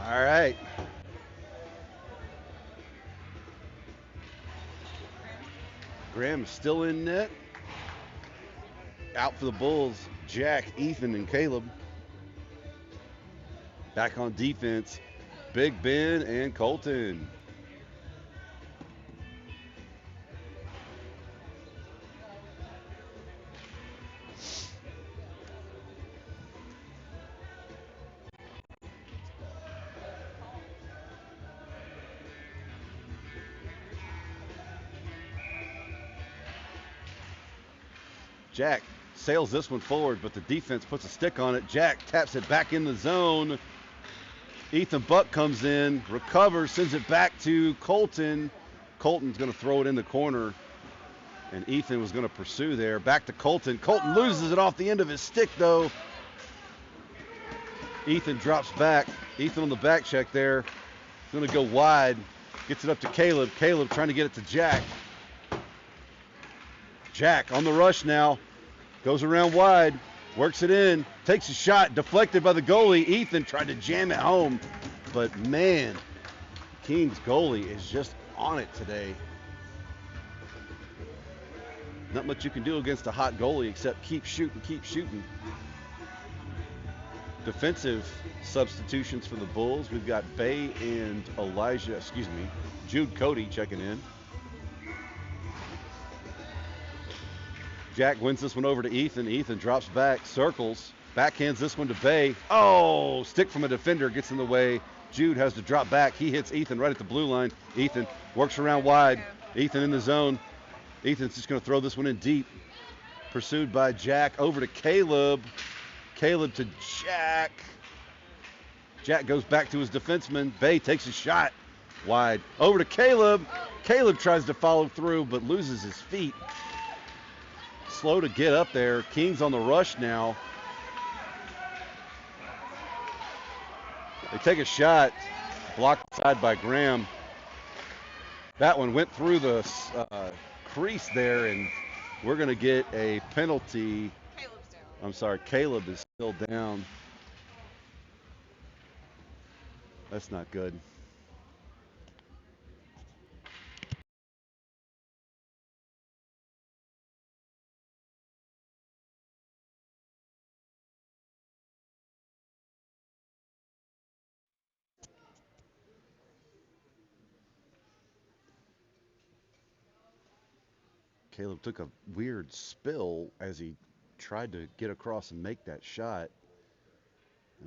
All right. Graham is still in net. Out for the Bulls, Jack, Ethan, and Caleb. Back on defense, Big Ben and Colton. Jack sails this one forward, but the defense puts a stick on it. Jack taps it back in the zone. Ethan Buck comes in, recovers, sends it back to Colton. Colton's going to throw it in the corner, and Ethan was going to pursue there. Back to Colton. Colton loses it off the end of his stick, though. Ethan drops back. Ethan on the back check there. Going to go wide. Gets it up to Caleb. Caleb trying to get it to Jack. Jack on the rush now. Goes around wide. Works it in. Takes a shot. Deflected by the goalie. Ethan tried to jam it home. But, man, King's goalie is just on it today. Not much you can do against a hot goalie except keep shooting, keep shooting. defensive substitutions for the Bulls. We've got Bay and Jude Cody checking in. Jack wins this one over to Ethan. Ethan drops back, circles, backhands this one to Bay. Oh, stick from a defender gets in the way. Jude has to drop back. He hits Ethan right at the blue line. Ethan works around wide. Ethan in the zone. Ethan's just going to throw this one in deep. Pursued by Jack. Over to Caleb. Caleb to Jack. Jack goes back to his defenseman. Bay takes a shot wide. Over to Caleb. Caleb tries to follow through but loses his feet. Slow to get up there. Kings on the rush now. They take a shot. Blocked aside by Graham. That one went through the crease there, and we're going to get a penalty. Caleb's down. I'm sorry, Caleb is still down. That's not good. Caleb took a weird spill as he tried to get across and make that shot.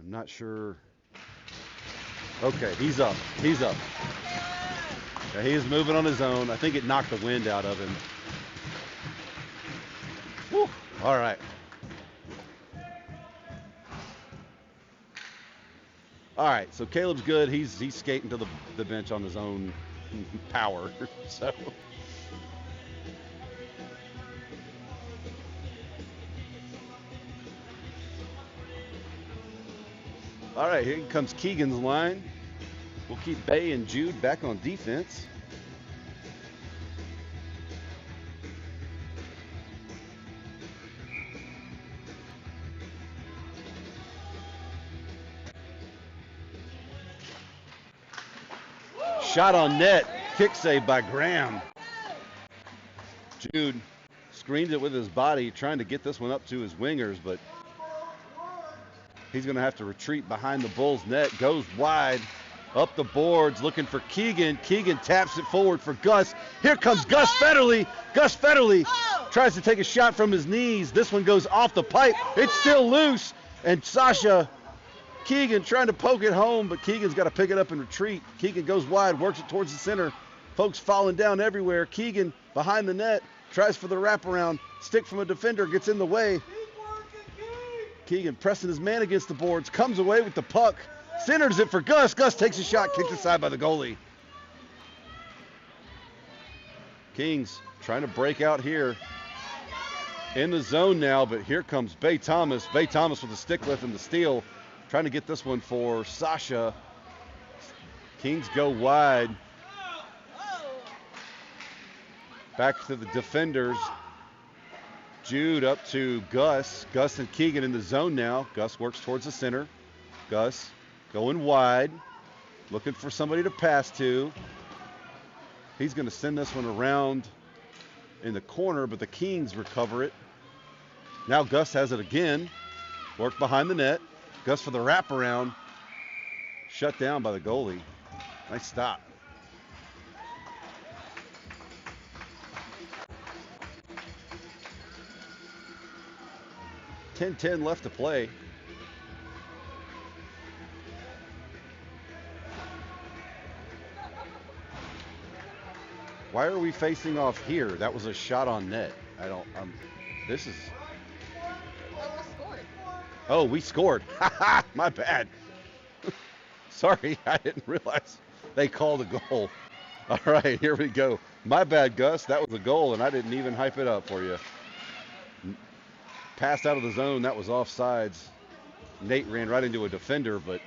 I'm not sure. Okay, he's up. He's up. Yeah, he is moving on his own. I think it knocked the wind out of him. Whew. All right. All right, so Caleb's good. He's skating to the bench on his own power. So. All right, here comes Keegan's line. We'll keep Bay and Jude back on defense. Shot on net. Kick save by Graham. Jude screened it with his body, trying to get this one up to his wingers, but he's going to have to retreat behind the Bulls' net. Goes wide, up the boards, looking for Keegan. Keegan taps it forward for Gus. Here comes Gus Federle. Gus Federle tries to take a shot from his knees. This one goes off the pipe. It's still loose, and Sasha Keegan trying to poke it home, but Keegan's got to pick it up and retreat. Keegan goes wide, works it towards the center. Folks falling down everywhere. Keegan behind the net, tries for the wraparound. Stick from a defender, gets in the way. Keegan pressing his man against the boards, comes away with the puck, centers it for Gus. Gus takes a shot, kicked aside by the goalie. Kings trying to break out here. In the zone now, but here comes Bay Thomas. Bay Thomas with a stick lift and the steal. Trying to get this one for Sasha. Kings go wide. Back to the defenders. Jude up to Gus. Gus and Keegan in the zone now. Gus works towards the center. Gus going wide. Looking for somebody to pass to. He's going to send this one around in the corner, but the Kings recover it. Now Gus has it again. Work behind the net. Gus for the wraparound. Shut down by the goalie. Nice stop. .10 left to play. Why are we facing off here? That was a shot on net. This is. Oh, we scored. My bad. Sorry, I didn't realize they called a goal. All right, here we go. My bad, Gus. That was a goal, and I didn't even hype it up for you. Passed out of the zone. That was offsides. Nate ran right into a defender, but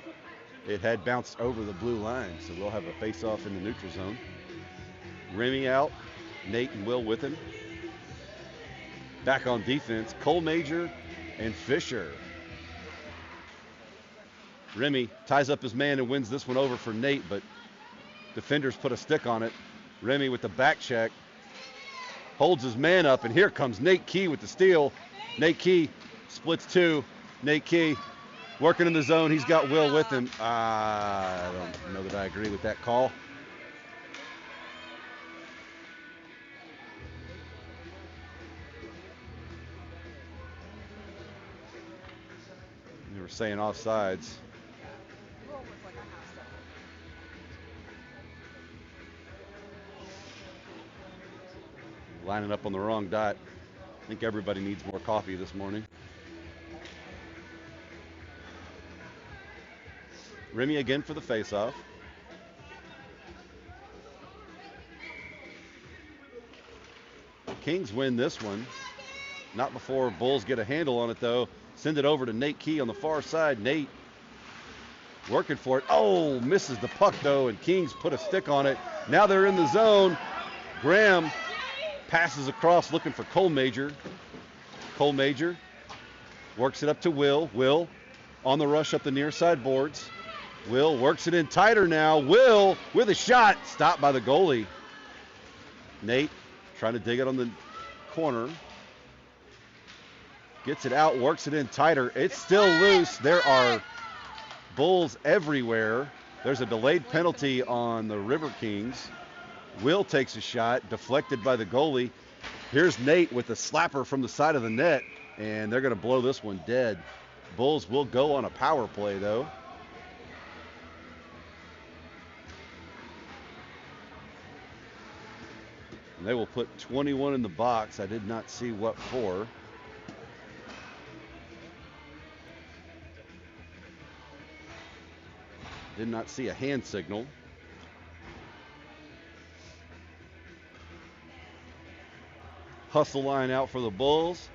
it had bounced over the blue line, so we'll have a face-off in the neutral zone. Remy out. Nate and Will with him. Back on defense, Cole Major and Fisher. Remy ties up his man and wins this one over for Nate, but defenders put a stick on it. Remy with the back check. Holds his man up, and here comes Nate Key with the steal. Nate Key splits two. Nate Key Working in the zone. He's got Will with him. I don't know that I agree with that call. They were saying offsides. Lining up on the wrong dot. I think everybody needs more coffee this morning. Remy again for the faceoff. Kings win this one. Not before Bulls get a handle on it, though. Send it over to Nate Key on the far side. Nate working for it. Oh, misses the puck, though, and Kings put a stick on it. Now they're in the zone. Graham passes across looking for Cole Major. Cole Major works it up to Will. Will on the rush up the near side boards. Will works it in tighter now. Will with a shot. Stopped by the goalie. Nate trying to dig it on the corner. Gets it out, works it in tighter. It's still loose. There are Bulls everywhere. There's a delayed penalty on the Riverkings. Will takes a shot, deflected by the goalie. Here's Nate with a slapper from the side of the net, and they're going to blow this one dead. Bulls will go on a power play, though. And they will put 21 in the box. I did not see what for. Did not see a hand signal. Hustle line out for the Bulls.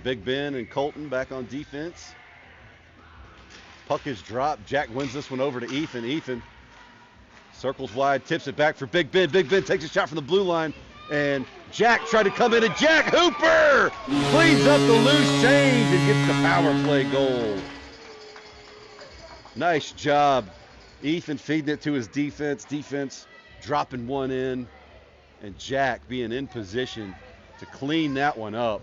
Big Ben and Colton back on defense. Puck is dropped. Jack wins this one over to Ethan. Ethan circles wide, tips it back for Big Ben. Big Ben takes a shot from the blue line, and Jack tried to come in, and Jack Hooper cleans up the loose change and gets the power play goal. Nice job. Ethan feeding it to his defense. Defense dropping one in, and Jack being in position to clean that one up.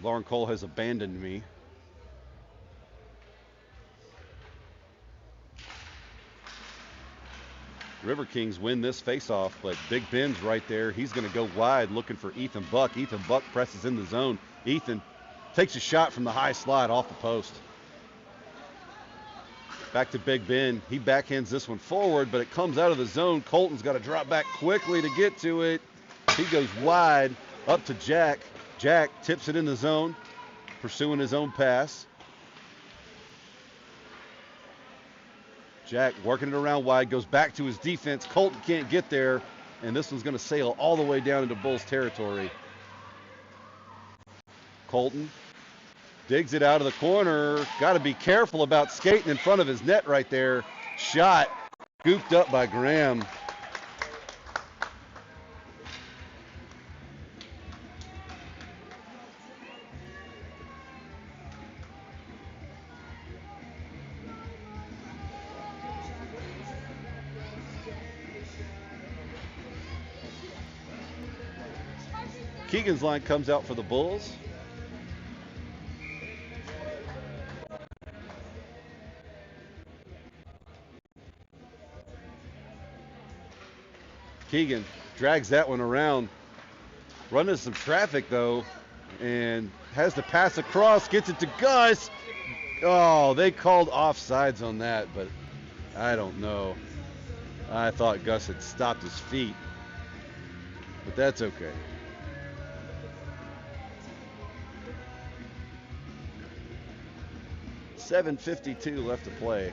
Lauren Cole has abandoned me. Riverkings win this faceoff, but Big Ben's right there. He's going to go wide looking for Ethan Buck. Ethan Buck presses in the zone. Ethan takes a shot from the high slide off the post. Back to Big Ben. He backhands this one forward, but it comes out of the zone. Colton's got to drop back quickly to get to it. He goes wide up to Jack. Jack tips it in the zone, pursuing his own pass. Jack working it around wide, goes back to his defense. Colton can't get there, and this one's going to sail all the way down into Bulls territory. Colton digs it out of the corner. Got to be careful about skating in front of his net right there. Shot scooped up by Graham. Keegan's line comes out for the Bulls. Keegan drags that one around. Running some traffic, though, and has to pass across, gets it to Gus. Oh, they called offsides on that, but I don't know. I thought Gus had stopped his feet, but that's okay. .752 left to play.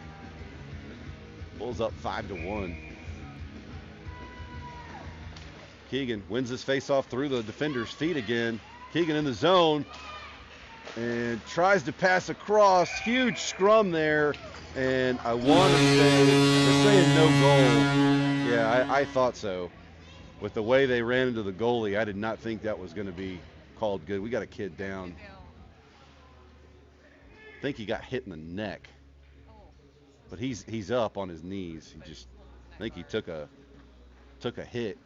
Bulls up 5-1. Keegan wins this faceoff through the defender's feet again. Keegan in the zone and tries to pass across. Huge scrum there, and I want to say they're saying no goal. Yeah, I thought so. With the way they ran into the goalie, I did not think that was going to be called good. We got a kid down. I think he got hit in the neck, but he's up on his knees. He just I think he took a hit.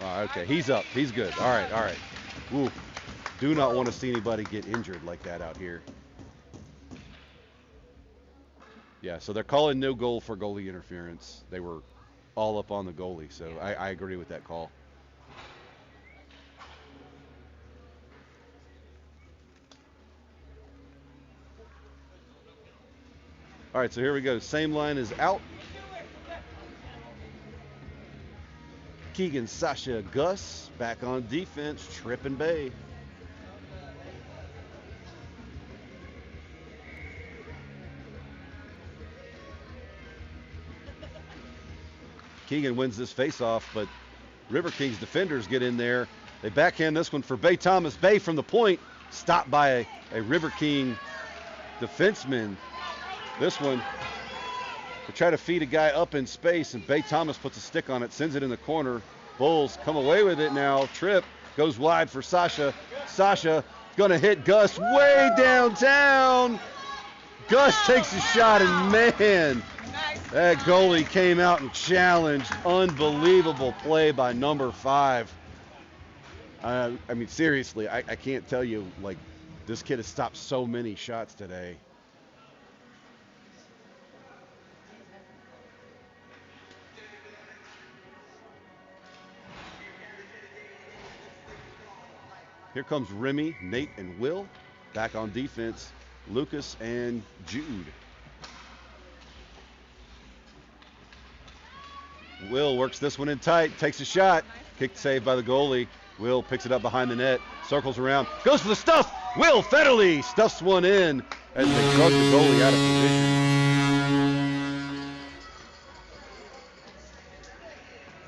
Oh, okay, he's up. He's good. All right, all right. Ooh, do not want to see anybody get injured like that out here. Yeah, so they're calling no goal for goalie interference. They were all up on the goalie, so I agree with that call. All right, so here we go. Same line is out. Keegan, Sasha, Gus back on defense. Tripp and Bay. Keegan wins this faceoff, but Riverkings defenders get in there. They backhand this one for Bay Thomas. Bay from the point, stopped by a River King defenseman. This one, they try to feed a guy up in space, and Bay Thomas puts a stick on it, sends it in the corner. Bulls come away with it now. Tripp goes wide for Sasha. Sasha gonna hit Gus way downtown. Gus takes a shot, and man, that goalie came out and challenged. Unbelievable play by number 5. I mean, seriously, I can't tell you, like, this kid has stopped so many shots today. Here comes Remy, Nate, and Will. Back on defense, Lucas and Jude. Will works this one in tight, takes a shot. Kick saved by the goalie. Will picks it up behind the net, circles around, goes for the stuff. Will Federle stuffs one in as they drug the goalie out of position.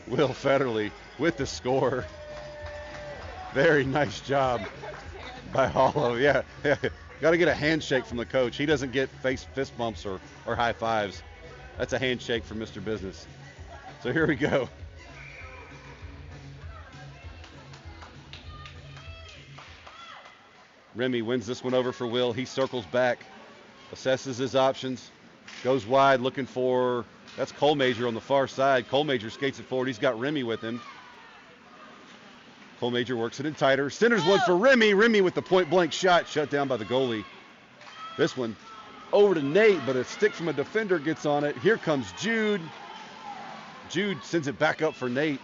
Will Federle with the score. Very nice job by Hollow. Yeah. Got to get a handshake from the coach. He doesn't get fist bumps or high fives. That's a handshake for Mr. Business. So here we go. Remy wins this one over for Will. He circles back, assesses his options, goes wide looking for, that's Colmajor on the far side. Colmajor skates it forward. He's got Remy with him. Colmajor works it in tighter. Centers one for Remy. Remy with the point blank shot, shut down by the goalie. This one over to Nate, but a stick from a defender gets on it. Here comes Jude. Jude sends it back up for Nate,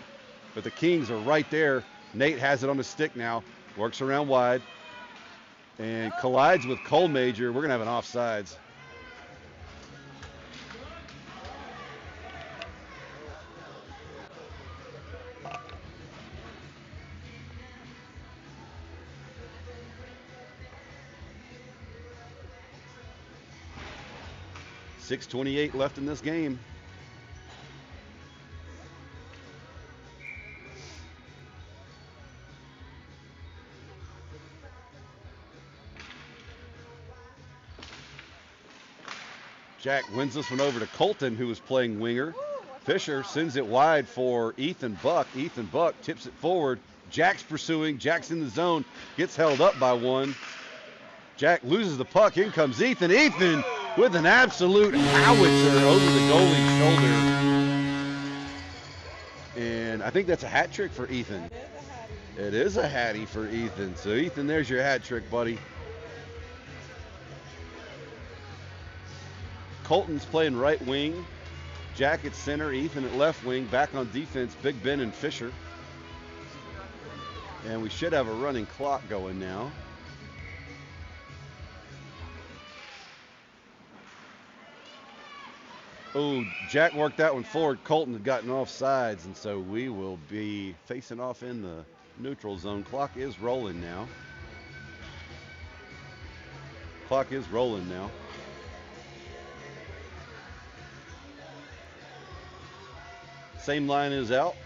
but the Kings are right there. Nate has it on the stick now, works around wide, and collides with Colmajor. We're going to have an offsides. .628 left in this game. Jack wins this one over to Colton, who was playing winger. Fisher sends it wide for Ethan Buck. Ethan Buck tips it forward. Jack's pursuing. Jack's in the zone. Gets held up by one. Jack loses the puck. In comes Ethan. Ethan with an absolute howitzer over the goalie's shoulder. And I think that's a hat trick for Ethan. It is a hattie for Ethan. So Ethan, there's your hat trick, buddy. Colton's playing right wing. Jack at center. Ethan at left wing. Back on defense, Big Ben and Fisher. And we should have a running clock going now. Oh, Jack worked that one forward. Colton had gotten off sides, and so we will be facing off in the neutral zone. Clock is rolling now. Clock is rolling now. Same line is out.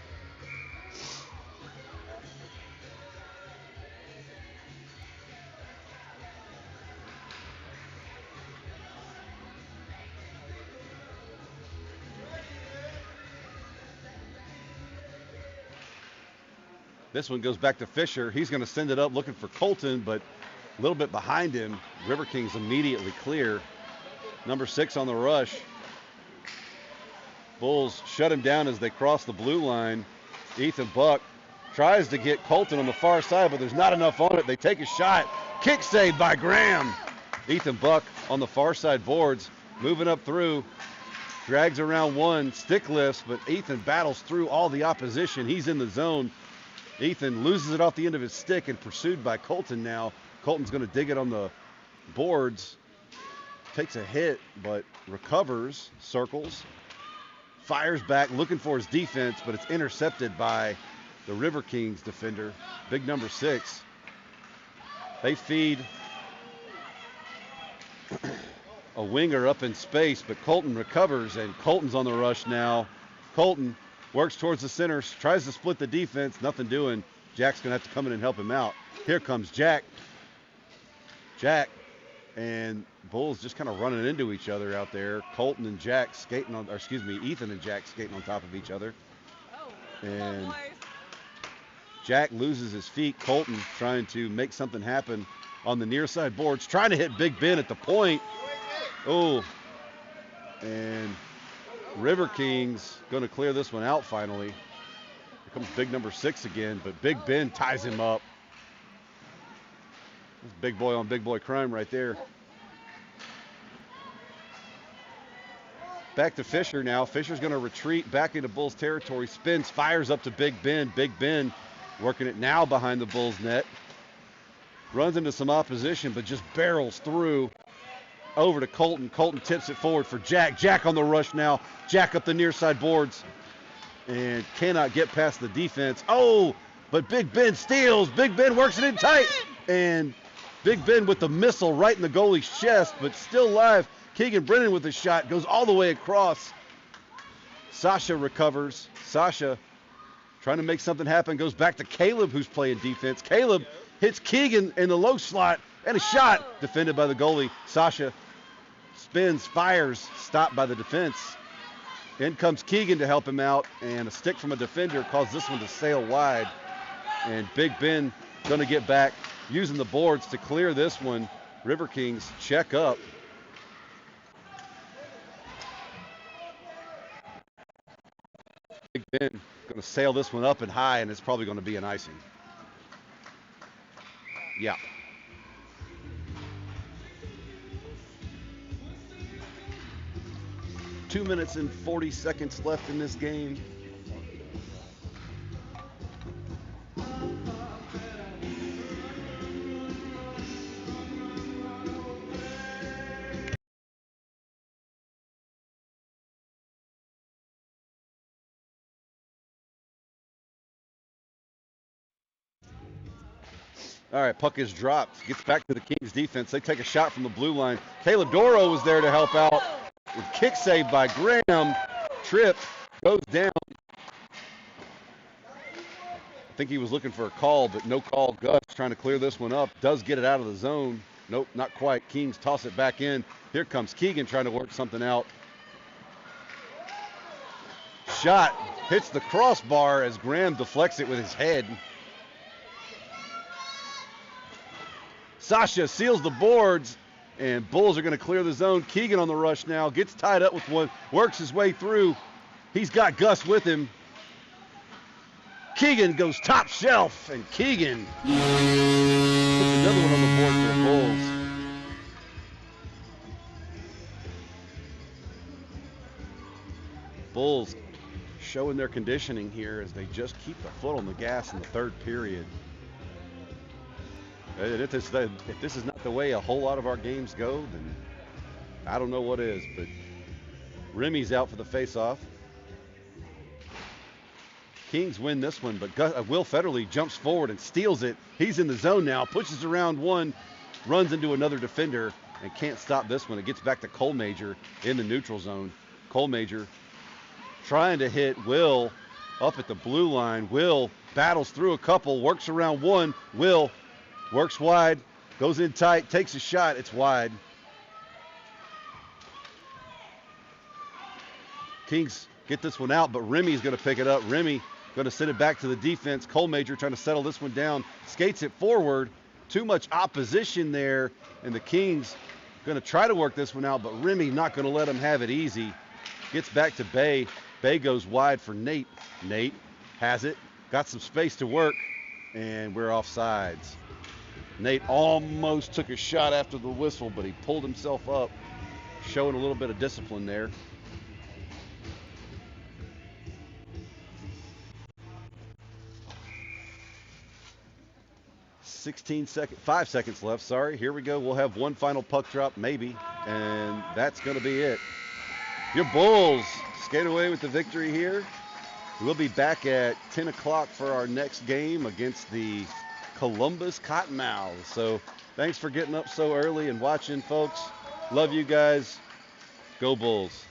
This one goes back to Fisher. He's going to send it up looking for Colton, but a little bit behind him. Riverkings immediately clear. Number 6 on the rush. Bulls shut him down as they cross the blue line. Ethan Buck tries to get Colton on the far side, but there's not enough on it. They take a shot. Kick save by Graham. Ethan Buck on the far side boards, moving up through. Drags around one, stick lifts, but Ethan battles through all the opposition. He's in the zone. Ethan loses it off the end of his stick and pursued by Colton now. Colton's going to dig it on the boards. Takes a hit, but recovers, circles, fires back, looking for his defense, but it's intercepted by the Riverkings defender, big number 6. They feed a winger up in space, but Colton recovers, and Colton's on the rush now. Colton works towards the center, tries to split the defense, nothing doing. Jack's going to have to come in and help him out. Here comes Jack. Jack and Bulls just kind of running into each other out there. Colton and Jack skating on, or excuse me, Ethan and Jack skating on top of each other. And Jack loses his feet. Colton trying to make something happen on the near side boards, trying to hit Big Ben at the point. Oh, and Riverkings going to clear this one out finally. Here comes big number 6 again, but Big Ben ties him up. That's big boy on big boy crime right there. Back to Fisher now. Fisher's going to retreat back into Bulls territory. Spins, fires up to Big Ben. Big Ben working it now behind the Bulls net. Runs into some opposition, but just barrels through. Over to Colton. Colton tips it forward for Jack. Jack on the rush now. Jack up the near side boards and cannot get past the defense. Oh, but Big Ben steals. Big Ben works it in tight. And Big Ben with the missile right in the goalie's chest, but still live. Keegan Brennan with a shot. Goes all the way across. Sasha recovers. Sasha trying to make something happen. Goes back to Caleb, who's playing defense. Caleb hits Keegan in the low slot. And a shot defended by the goalie. Sasha spins, fires, stopped by the defense. In comes Keegan to help him out, and a stick from a defender caused this one to sail wide. And Big Ben going to get back, using the boards to clear this one. Riverkings check up. Big Ben going to sail this one up and high, and it's probably going to be an icing. Yeah. 2 minutes and 40 seconds left in this game. All right, puck is dropped. Gets back to the Kings defense. They take a shot from the blue line. Caleb Doro was there to help out. With kick save by Graham. Trip goes down. I think he was looking for a call, but no call. Gus trying to clear this one up. Does get it out of the zone. Nope, not quite. Kings toss it back in. Here comes Keegan trying to work something out. Shot hits the crossbar as Graham deflects it with his head. Sasha seals the boards, and Bulls are going to clear the zone. Keegan on the rush now, gets tied up with one, works his way through. He's got Gus with him. Keegan goes top shelf, and Keegan puts another one on the board for the Bulls. Bulls showing their conditioning here as they just keep the foot on the gas in the third period. If this is not the way a whole lot of our games go, then I don't know what is. But Remy's out for the face-off. Kings win this one, but Will Federley jumps forward and steals it. He's in the zone now, pushes around one, runs into another defender, and can't stop this one. It gets back to Cole Major in the neutral zone. Cole Major trying to hit Will up at the blue line. Will battles through a couple, works around one. Will works wide, goes in tight, takes a shot. It's wide. Kings get this one out, but Remy's going to pick it up. Remy going to send it back to the defense. Cole Major trying to settle this one down. Skates it forward. Too much opposition there, and the Kings going to try to work this one out, but Remy not going to let him have it easy. Gets back to Bay. Bay goes wide for Nate. Nate has it. Got some space to work. And we're offsides. Nate almost took a shot after the whistle, but he pulled himself up, showing a little bit of discipline there. .16 5 seconds left. Sorry. Here we go. We'll have one final puck drop, maybe, and that's going to be it. Your Bulls skate away with the victory here. We'll be back at 10 o'clock for our next game against the Columbus Cottonmouths. So thanks for getting up so early and watching, folks. Love you guys. Go Bulls.